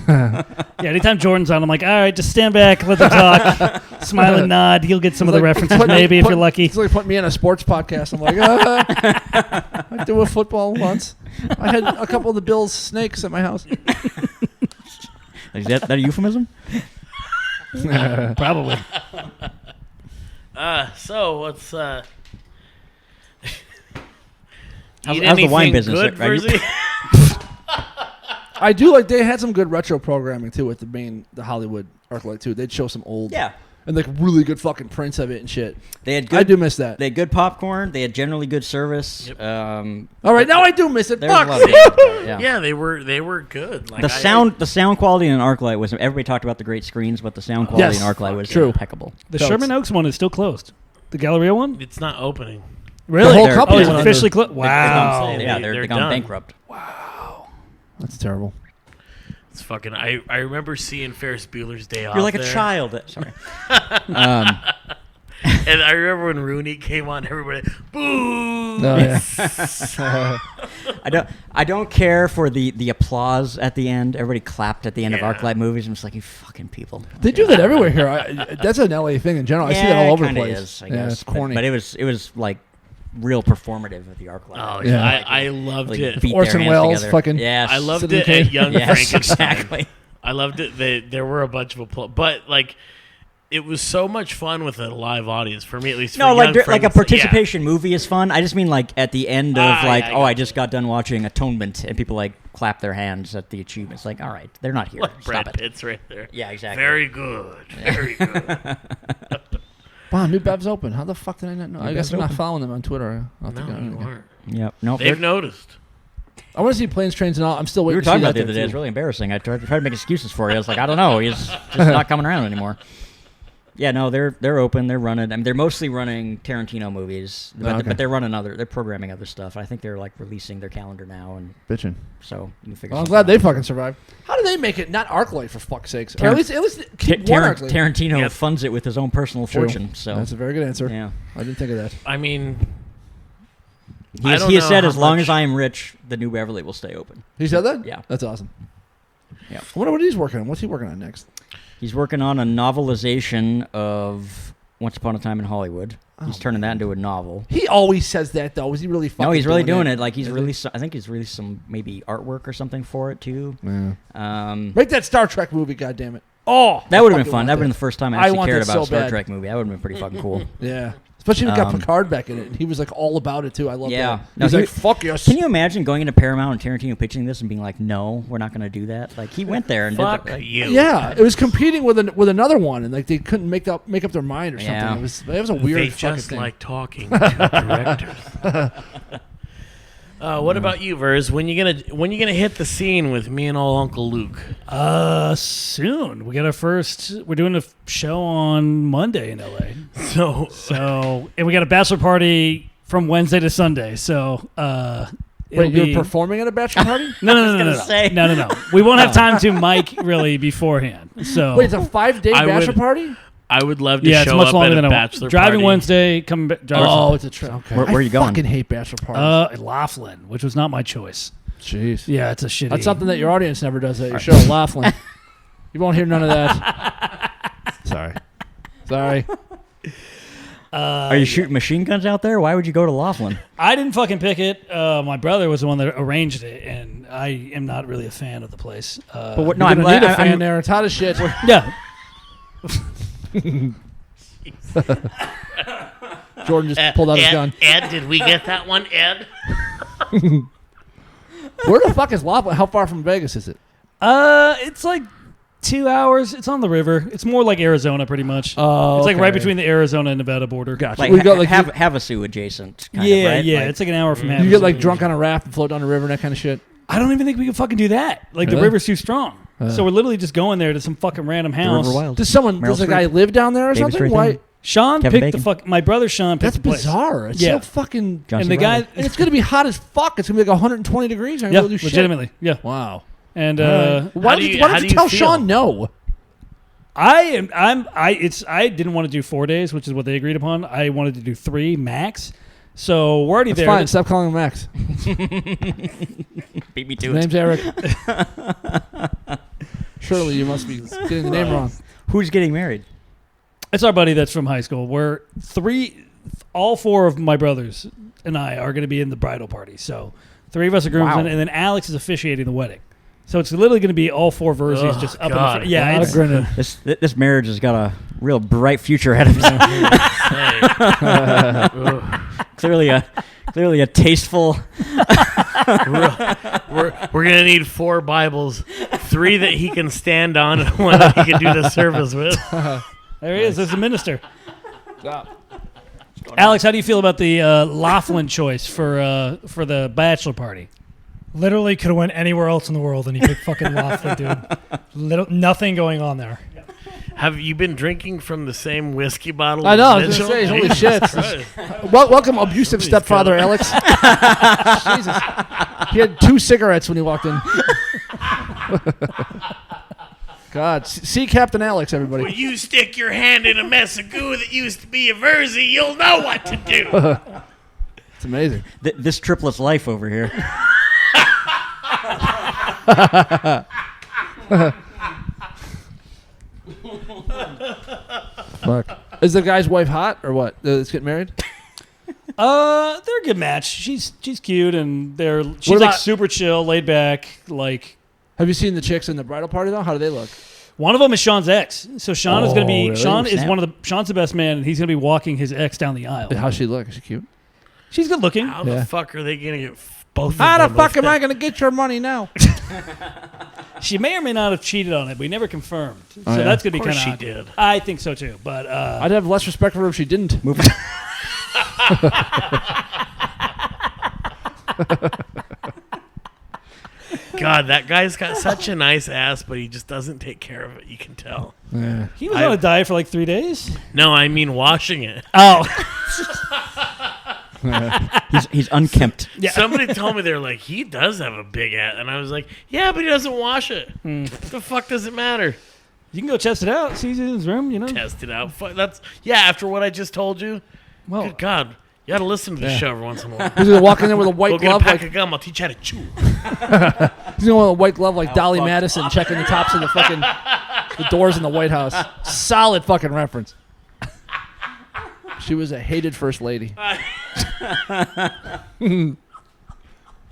Yeah, anytime Jordan's on, I'm like, all right, just stand back, let them talk, smile and nod. You'll get some of the references, maybe if you're lucky. It's like putting me on a sports podcast. I'm like, I do a football once. I had a couple of the Bills snakes at my house. Is that a euphemism? Probably. So what's How's eat the wine anything business? good, Are you- Verzi? I do like they had some good retro programming too at the Hollywood ArcLight too. They'd show some old Yeah. and like really good fucking prints of it and shit. They had good. I do miss that. They had good popcorn. They had generally good service. Yep. All right, now I do miss it. There's a Fuck. lot of yeah. Yeah, they were good. Like The sound quality in ArcLight was. Everybody talked about the great screens, but the sound quality Yes. in ArcLight was True. impeccable. The So Sherman Oaks one is still closed. The Galleria one? It's not opening. Really? The whole They're- company Oh, it's yeah. officially closed? That's what I'm Wow. saying. Yeah, They're they're gone done. bankrupt. That's terrible. It's fucking. I remember seeing Ferris Bueller's Day Off. You're like a there. child. Sorry. And I remember when Rooney came on, everybody boo. Oh, yeah. I don't care for the applause at the end. Everybody clapped at the end Yeah. of ArcLight movies. I'm just like, you fucking people. They do that everywhere here. That's an LA thing in general. I see that all over the kinda place. Is, I yeah, guess. it's corny. But it was like real performative at the ArcLight. Oh Yeah. yeah, I loved Like, it. beat Orson their hands Welles together. fucking- Yes. I loved Citizen it Kane. at Young Yes, Frankenstein. exactly. I loved it. There were a bunch of applause, but like, it was so much fun with a live audience for me, at least. No, for like Young like a Frankenstein. participation movie is fun. I just mean like at the end of like, yeah, I oh, I got just got done watching Atonement, and people like clap their hands at the achievements. Like, all right, they're not here. Like Stop Brad it. Pitt's right there. Yeah, exactly. Very good. Very good. Wow, New Bev's open. How the fuck did I not know? I guess Bev's I'm not open. following them on Twitter. I'll have to No, go- you weren't. Yep. No, They've noticed. I want to see Planes, Trains, and All. I'm still we waiting were to see talking about that it the other day. too. It's really embarrassing. I tried to make excuses for you. I was like, I don't know. He's just not coming around anymore. Yeah, no, they're open. They're running. I mean, they're mostly running Tarantino movies, but, okay. but they're running they're programming other stuff. I think they're like releasing their calendar now, and Bitching. so you can figure. Well, I'm something glad out. they fucking survived. How do they make it not ArcLight for fuck's sakes? Or at least keep one ArcLight. Tarantino Yep. funds it with his own personal True. fortune. So That's a very good answer. yeah, I didn't think of that. I mean, he I has, don't he has know said, how as long much- as I am rich, the New Beverly will stay open. He said that? Yeah. That's awesome. Yeah. I wonder what he's working on. What's he working on next? He's working on a novelization of Once Upon a Time in Hollywood. He's turning that into a novel. He always says that, though. Is he really fucking No, he's really doing it? it. Like he's Is he? released. I think he's released some maybe artwork or something for it too. Yeah. Um, Make that Star Trek movie, goddammit. Oh, That would have been fucking fun. want That would have been that. the first time I I actually want cared that about a so Star bad. Trek movie. That would have been pretty fucking cool. Yeah. Especially if we got Picard back in it. He was like all about it too. I love Yeah. that. No, He's he- like, fuck yes. Can you imagine going into Paramount and Tarantino pitching this and being like, "No, we're not going to do that"? Like he went there and Fuck did that. you. Yeah, it was competing with another one, and like they couldn't make up their mind or something. Yeah. It was a weird They fucking just thing. like talking to directors. What about you, Verz? When you gonna hit the scene with me and old Uncle Luke? Soon. We got we're doing a show on Monday in LA. So And we got a bachelor party from Wednesday to Sunday. So, Wait, you're performing at a bachelor party? No. We won't have time to mic really beforehand. So Wait, it's a 5-day I bachelor would- party? I would love to yeah, it's show much up longer at than a I bachelor driving party. Wednesday, coming back. Oh, it's a trip. Okay. Where are you going? I fucking hate bachelor parties. Laughlin, which was not my choice. Jeez. Yeah, it's a shitty. That's something that your audience never does at your show, Laughlin. You won't hear none of that. Sorry. Are you shooting machine guns out there? Why would you go to Laughlin? I didn't fucking pick it. My brother was the one that arranged it, and I am not really a fan of the place. But what? You're No, gonna need a fan I'm there. It's hot as shit. Yeah. Jordan just pulled out his gun. Ed, did we get that one, Ed? Where the fuck is Laughlin? How far from Vegas is it? It's like 2 hours. It's on the river. It's more like Arizona, pretty much. Oh, It's like right okay. between the Arizona and Nevada border. Gotcha. like We got, like, Havasu adjacent. Kind Yeah, of, right? yeah. Like, It's like an hour from You Havasu. get like drunk on a raft and float down the river and that kind of shit. I don't even think we can fucking do that. Like the Really? river's too strong. So we're literally just going there to some fucking random house. River Wild. Does Meryl a guy Streep. live down there or David something? Strathairn. Why? Sean Kevin picked Bacon. the fuck. My brother Sean picked That's the place. bizarre. It's Yeah. so fucking. John And C. the guy, Reilly. And it's gonna be hot as fuck. It's gonna be like 120 degrees. yeah, Do shit. legitimately, yeah. Wow. And Why do did you- why how don't do you you tell feel? Sean no? I didn't want to do 4 days, which is what they agreed upon. I wanted to do 3 max. So we're already That's there. fine. Stop calling him Max. Beat me His to it. name's Eric. Surely you must be getting the name wrong. Who's getting married? It's our buddy that's from high school. All 4 of my brothers and I are going to be in the bridal party. So 3 of us are groomsmen, Wow. and then Alex is officiating the wedding. So it's literally going to be all 4 Verzies Oh, just up God. in the front. Yeah, Not it's, a grenade. This marriage has got a real bright future ahead of it. clearly a tasteful. We're gonna need 4 Bibles, 3 that he can stand on, and 1 that he can do the service with. there he is. There's the minister. Alex, how do you feel about the Laughlin choice for the bachelor party? Literally could have went anywhere else in the world and he picked fucking Laughlin, dude. Nothing going on there. Have you been drinking from the same whiskey bottle? I know, I as was gonna Mitchell? say, holy Jesus shit. Christ. Welcome, abusive stepfather Alex. Jesus. He had 2 cigarettes when he walked in. God, see Captain Alex, everybody. When you stick your hand in a mess of goo that used to be a Verzi, you'll know what to do. It's amazing. This triplet's life over here. Fuck. Is the guy's wife hot or what? Let's get married. They're a good match. She's cute and she's What like about- super chill, laid back. Like Have you seen the chicks in the bridal party though? How do they look? one of them is Sean's ex. So Sean is going to be really? Sean is Snap. Sean's the best man, and he's going to be walking his ex down the aisle. How's she look? Is she cute? She's good looking. How Yeah. the fuck are they gonna get both? How of the them fuck am with I gonna get your money now? She may or may not have cheated on it. We never confirmed. So yeah. that's going to be Of course kind of she did. I think so too. But I'd have less respect for her if she didn't. Move. God, that guy's got such a nice ass, but he just doesn't take care of it. You can tell. Yeah. he was on a diet for like 3 days. No, I mean washing it. Oh, He's unkempt. yeah. Somebody told me they're like, he does have a big ass, and I was like, yeah, but he doesn't wash it. The fuck does it matter? You can go test it out. See, he's in his room. You know. Test it out. That's After what I just told you, Well, good God, you got to listen to the show every once in a while. He's gonna walk in there with a white Go get a glove, pack like of gum. I'll teach you how to chew. he's gonna with a white glove, like Dolly Madison, checking the tops of the fucking the doors in the White House. Solid fucking reference. She was a hated first lady. She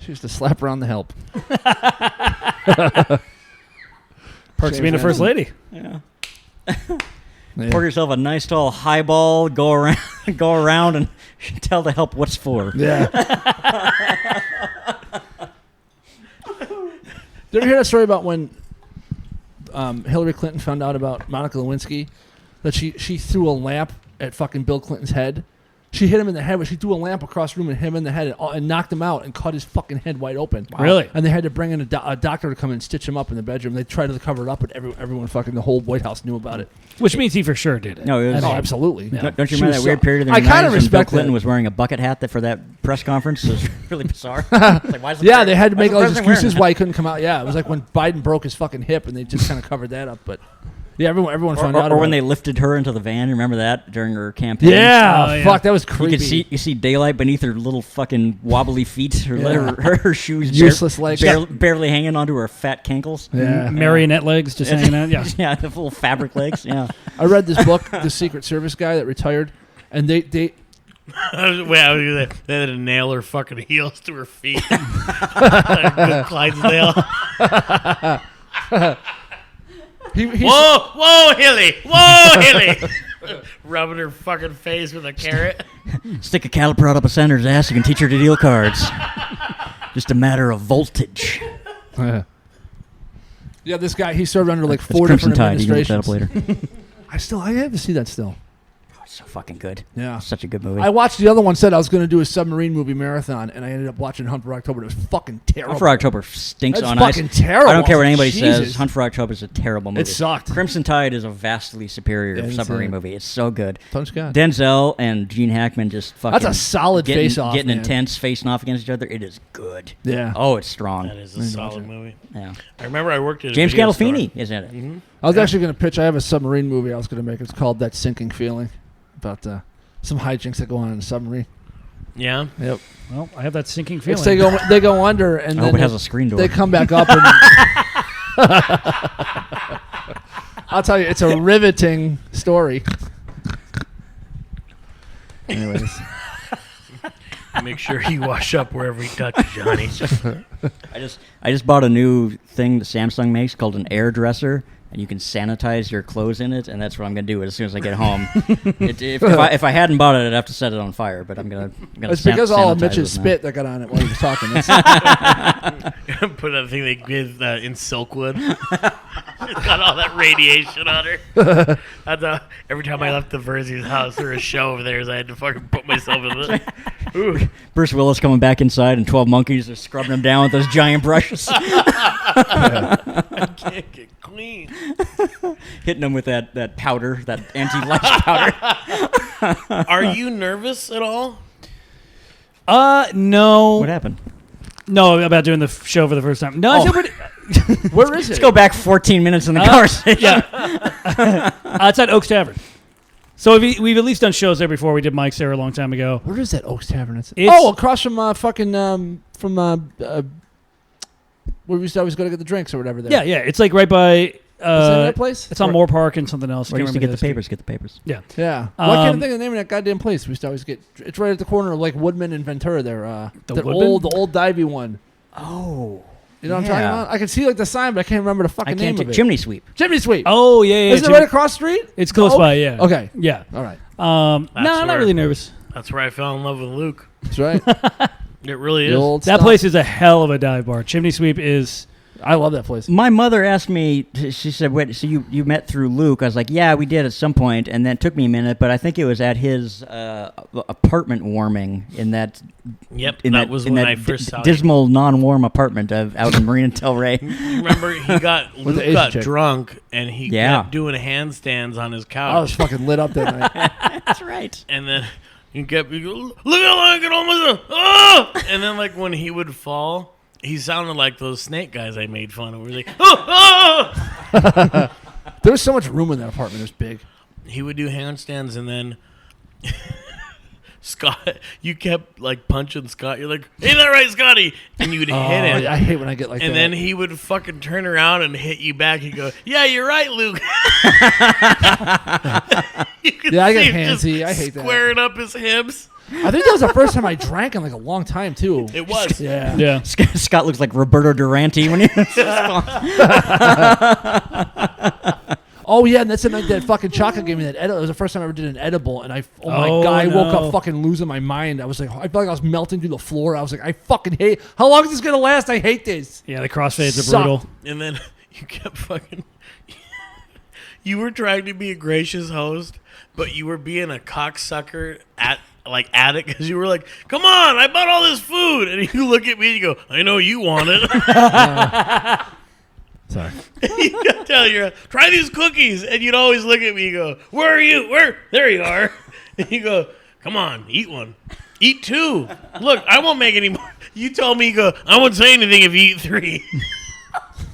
used to slap her on the help. Perks of being a first lady. Yeah. Yeah. Pour yourself a nice tall highball, go around, and tell the help what's for. Yeah. Did you ever hear that story about when Hillary Clinton found out about Monica Lewinsky? That she threw a lamp at fucking Bill Clinton's head. She hit him in the head, but she threw a lamp across the room and hit him in the head and knocked him out and cut his fucking head wide open. Wow. Really? And they had to bring in a doctor to come and stitch him up in the bedroom. They tried to cover it up, but everyone fucking, the whole White House knew about it. Which means he for sure did it. No, it was, Oh, absolutely. Don't you She remember was that weird so- period in the I kinda 90s when Bill respect Clinton that. was wearing a bucket hat for that press conference? It was really bizarre. Like, why is the Yeah, pre- they had to why is make the all these president wearing excuses that? why he couldn't come out. Yeah, it was like when Biden broke his fucking hip, and they just kind of covered that up. But yeah, everyone found out. Or when about they it. lifted her into the van. You remember that during her campaign? Yeah, Oh, yeah. fuck, that was You creepy. could see daylight beneath her little fucking wobbly feet. Her shoes Useless legs. barely hanging onto her fat cankles. Yeah. Marionette legs just hanging out. Yeah. Yeah, the little fabric legs. Yeah. I read this book, The Secret Service guy that retired, and they Wait, I was gonna, they had to nail her fucking heels to her feet. Good Clydesdale. Whoa, Hilly! Whoa, Hilly! Rubbing her fucking face with a carrot. Stick a caliper out up a senator's ass. You can teach her to deal cards. Just a matter of voltage. Yeah, this guy, he served under like That's 4 Crimson different Tide. You can look that up administrations. later. I have to see that still. Oh, it's so fucking good. Yeah. Such a good movie. I watched the other one, said I was going to do a submarine movie marathon, and I ended up watching Hunt for October. It was fucking terrible. Hunt for October stinks That's on fucking ice. terrible. I don't care what anybody Jesus. says. Hunt for October is a terrible movie. It sucked. Crimson Tide is a vastly superior Yeah, submarine movie. It's so good. Tons God. Denzel and Gene Hackman just fucking. That's a solid getting, face-off, Getting man. intense, facing off against each other. It is good. Yeah. Oh, it's strong. That is a solid movie. Yeah. I remember I worked at a James video Gandolfini store. is in it. Mm-hmm. I was actually going to pitch. I have a submarine movie I was going to make. It's called That Sinking Feeling, about some hijinks that go on in a submarine. Yeah. Yep. Well, I have that sinking feeling. It's they go under, and I then hope it has a screen door. they come back up. And I'll tell you, it's a riveting story. Anyways, Make sure you wash up wherever you touch, Johnny. I just bought a new thing that Samsung makes called an air dresser, and you can sanitize your clothes in it, and that's what I'm gonna do as soon as I get home. If I hadn't bought it, I'd have to set it on fire. But I'm gonna. it's because all of sanitize Mitch's it now. spit that got on it while he was talking. Put that thing they give in Silkwood. It's got all that radiation on her. Every time I left the Verzi's house or a show over there, I had to fucking put myself in the. Ooh. Bruce Willis coming back inside, and 12 monkeys are scrubbing him down with those giant brushes, I can't get clean. hitting him with that powder, that anti-lice powder. Are you nervous at all? No. What happened? No, about doing the show for the first time. No, I feel pretty. Where is it? Let's go back 14 minutes in the conversation. It's at Oaks Tavern. So we've at least done shows there before. We did Mike's there a long time ago. Where is that Oaks Tavern? It's across from where we used to always go to get the drinks or whatever. There. Yeah. It's like right by. Is that place? It's on Moore Park and something else. Where you used to Can't get the remember papers. Get the papers. Yeah. Yeah. Well, I can't think of the name of that goddamn place. We used to always get. It's right at the corner of like Woodman and Ventura. There. The the Woodman? old divey one. Oh. You know what I'm talking Yeah. about? I can see like the sign, but I can't remember the I fucking name can't. of it. Chimney sweep. Chimney Sweep. Oh yeah. Isn't it right across the street? It's close Oh, by. Yeah. Okay. Yeah. All right. No, I'm not where- really nervous. That's where I fell in love with Luke. That's right. It really The is. old That stuff. place is a hell of a dive bar. Chimney Sweep is. I love that place. My mother asked me. She said, "Wait, so you met through Luke?" I was like, "Yeah, we did at some point," and then it took me a minute, but I think it was at his apartment warming in that. Yep, In that was in when that I first saw you. dismal, non-warm apartment out in Marina Del Rey. Remember, With the Luke got Asian chick. drunk and he Yeah. kept doing handstands on his I was couch, fucking lit up that night. That's right. and then you go, look how long I can almost, oh! And then like when he would fall, he sounded like those snake guys I made fun of. Where like, oh! There was so much room in that apartment. It was big. He would do handstands, and then Scott, you kept like punching Scott. You're like, ain't that right, Scotty? And you would hit him. I hate when I get like And that. then he would fucking turn around and hit you back. He'd go, yeah, you're right, Luke. You could Yeah, I get see him just handsy. I hate that. Squaring up his hips. I think that was the first time I drank in like a long time too. It was. Yeah. Scott looks like Roberto Durante when he. Oh yeah, and that's the night that fucking Chaka gave me that edible. It was the first time I ever did an edible, and my Oh, god, I woke no. up fucking losing my mind. I was like, I felt like I was melting through the floor. I was like, I fucking hate. How long is this gonna last? I hate this. Yeah, the crossfades are Sucked. brutal. And then you kept fucking. You were trying to be a gracious host, but you were being a cocksucker at it because you were like, "Come on, I bought all this food," and you look at me and you go, "I know you want it." Sorry. You gotta tell you, try these cookies, and you'd always look at me and go, "Where are you? Where? There you are." And you go, "Come on, eat one, eat two. Look, I won't make any more." You told me, you go, "I won't say anything if you eat 3."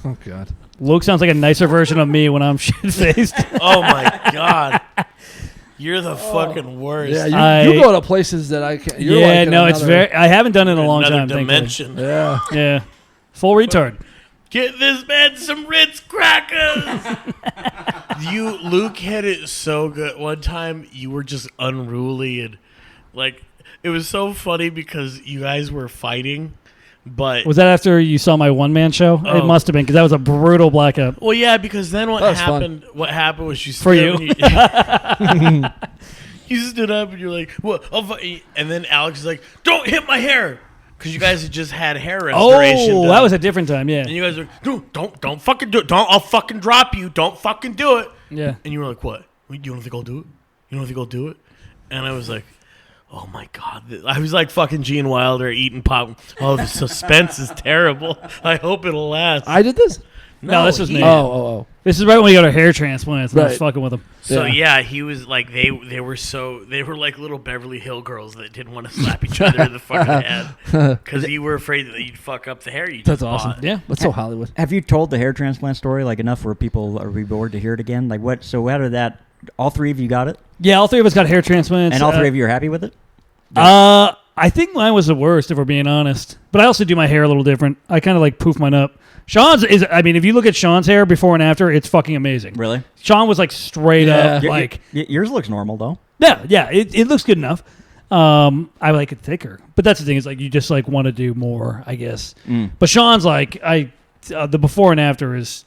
Oh god. Luke sounds like a nicer version of me when I'm shit-faced. Oh my god. You're the fucking worst. Yeah, you go to places that I can't. You're yeah, like in no, it's another- very. I haven't done it in a long Another time. thankfully. dimension. Yeah. Yeah, full retard. Get this man some Ritz crackers. Luke had it so good. One time you were just unruly and like it was so funny because you guys were fighting, but Was that after you saw my one-man show? Oh. It must have been because that was a brutal blackout. well, yeah, because then what That was happened? What happened was you stood For you. up and you stood up and you're like, "What?" And then Alex is like, "Don't hit my hair," because you guys had just had hair restoration. Oh, done. that was a different time. Yeah, And you guys were like, don't fucking do it. I'll fucking drop you. Don't fucking do it. yeah. And you were like, what? You don't think I'll do it? You don't think I'll do it? And I was like, oh my God. I was like fucking Gene Wilder eating pop. Oh, the suspense is terrible. I hope it'll last. I did this. No, this was me. Oh. This is right when we got our hair transplants. And I was Right. fucking with him. So Yeah. yeah, he was like they were like little Beverly Hill girls that didn't want to slap each other in the fucking head because you were afraid that you'd fuck up the hair you That's just awesome. bought. Yeah. That's so Hollywood. Have you told the hair transplant story like enough where people are bored to hear it again? Like what? So how did that? All three of you got it, Yeah, all three of us got hair transplants. and all three of you are happy with it. I think mine was the worst, if we're being honest. But I also do my hair a little different. I kind of like poof mine up. Sean's is. I mean, if you look at Sean's hair before and after, it's fucking amazing. Really? Sean was like straight up, Y- like yours looks normal though. yeah. It looks good enough. I like it thicker, but that's the thing. Is like you just like want to do more, I guess. But Sean's like the before and after is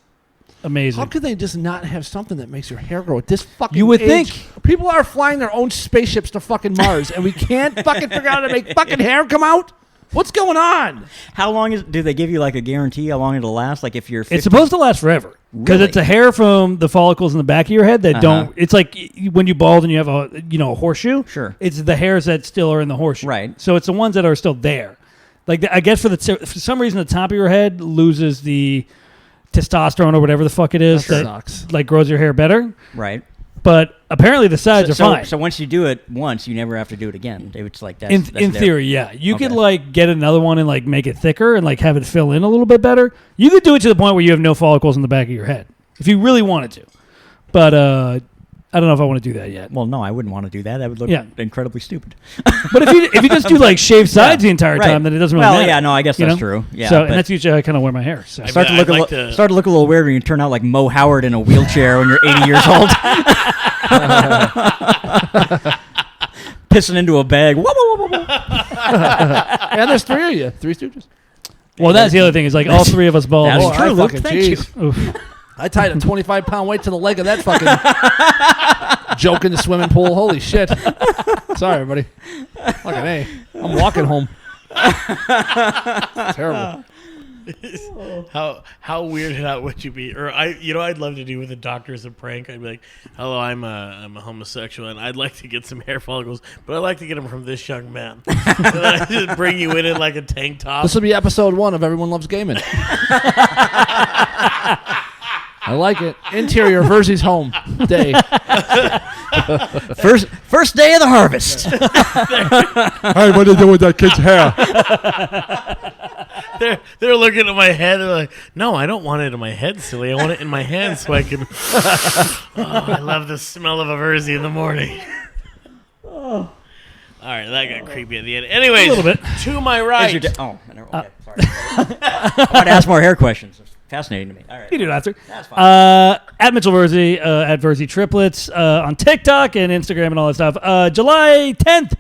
amazing. How could they just not have something that makes your hair grow at this fucking You would age? think. People are flying their own spaceships to fucking Mars, and we can't fucking figure out how to make fucking hair come out? What's going on? How long do they give you like a guarantee how long it'll last? Like if you're 50, It's supposed to last forever because Really? it's a hair from the follicles in the back of your head that don't. It's like when you bald and you have a horseshoe. Sure. It's the hairs that still are in the horseshoe. Right. So it's the ones that are still there. Like I guess for some reason the top of your head loses the testosterone or whatever the fuck it is that sucks. like grows your hair better. right? But apparently the sides are fine. So once you do it once, you never have to do it again. It's like that's, in that's in their- theory, yeah, you could Okay. like get another one and like make it thicker and like have it fill in a little bit better. You could do it to the point where you have no follicles in the back of your head if you really wanted to. But I don't know if I want to do that yet. Well, no, I wouldn't want to do that. That would look Yeah. incredibly stupid. But if you just do like shaved sides the entire Right. time, then it doesn't really Well, matter. yeah, no, I guess you that's know? true. Yeah, So but- and that's usually how I kind of wear my hair. So. Start to I'd look like start to look a little weird when you turn out like Mo Howard in a wheelchair when you're 80 years old, pissing into a bag. Whoa, whoa, whoa, whoa, whoa. And there's three of you. Three Stooges. Well, that's the other thing is like all three of us bald. That's Oh, true, I Luke. fucking Thank you. jeez. Oof. I tied a 25-pound weight to the leg of that fucking joke in the swimming pool. Holy shit. Sorry, everybody. Fucking A. I'm walking home. Terrible. How weirded out would you be? Or I'd love to do with a doctor as a prank. I'd be like, "Hello, I'm a homosexual, and I'd like to get some hair follicles, but I'd like to get them from this young man." And then I just bring you in like a tank top. This will be episode 1 of Everyone Loves Gaming. I like it. Interior Verzi's home day. First day of the harvest. Hey, what are you doing with that kid's hair? They're looking at my head and they're like, "No, I don't want it in my head, silly. I want it in my hand so I can." I love the smell of a Verzi in the morning. All right, that got creepy at the end. Anyways, A little bit. to my Is right. your okay, sorry. I want to ask more hair questions. It's fascinating to me. All right. You do it after. That's fine. At Mitchell Verzi, at Verzi Triplets, on TikTok and Instagram and all that stuff. July 10th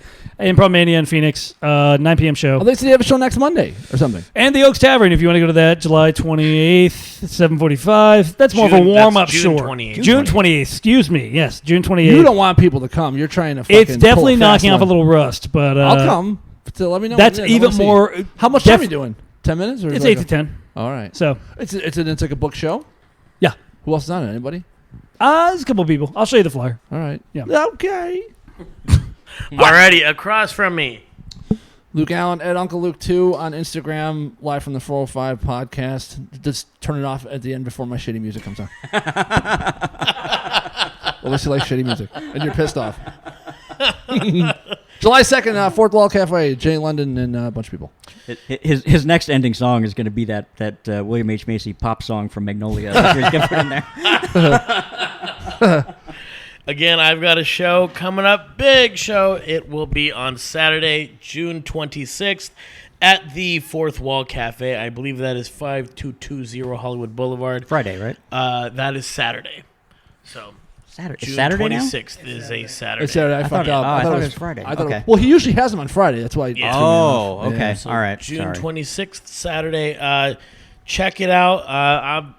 Improv Mania in Phoenix, 9 p.m. show. Oh, they said they have a show next Monday or something. And the Oaks Tavern, if you want to go to that, July 28th, 7:45. That's more of a warm-up June show. 28th. June 28th, excuse me. Yes, June 28th. You don't want people to come. You're trying to fucking It's definitely pull a fast knocking off a one. little rust, but I'll come. So let me know. that's when it is. I even wanna see. more. How much time are you doing? 10 minutes? Or It's like 8 to 10. All right. So, It's like a book show? yeah. Who else is on it? Anybody? There's a couple people. I'll show you the flyer. All right. Yeah. Okay. Alrighty, across from me. Luke Allen at Uncle Luke 2 on Instagram, live from the 405 podcast. Just turn it off at the end before my shitty music comes on. Unless you like shitty music and you're pissed off. July 2nd, Fourth Wall Cafe, Jay London and a bunch of people. His next ending song is going to be that William H. Macy pop song from Magnolia. That he's going to put in there. Again, I've got a show coming up, big show. It will be on Saturday, June 26th at the Fourth Wall Cafe. I believe that is 5220 Hollywood Boulevard. Friday, right? That is Saturday. So Saturday. June Saturday now? 26th is a Saturday. It's Saturday. I fucked up. I thought it was Friday. Okay. Well, he usually has them on Friday. That's why. Yeah. Oh, okay. Yeah. So All right. June Sorry. 26th, Saturday. Check it out.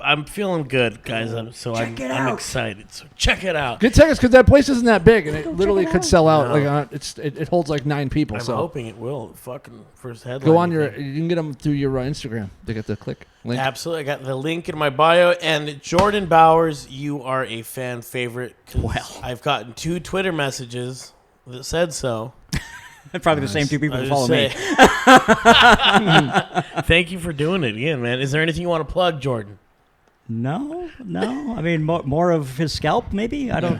I'm feeling good, guys. I'm excited. So check it out. Get tickets because that place isn't that big, and it literally could sell out. Like it holds like 9 people. I'm so hoping it will. Fucking first headline. go on you can get them through your Instagram. They get the click link. Absolutely. I got the link in my bio. And Jordan Bowers, you are a fan favorite. Well. I've gotten 2 Twitter messages that said so. Probably the same two people who follow me. Thank you for doing it again, man. Is there anything you want to plug, Jordan? No. I mean, more of his scalp, maybe? I don't.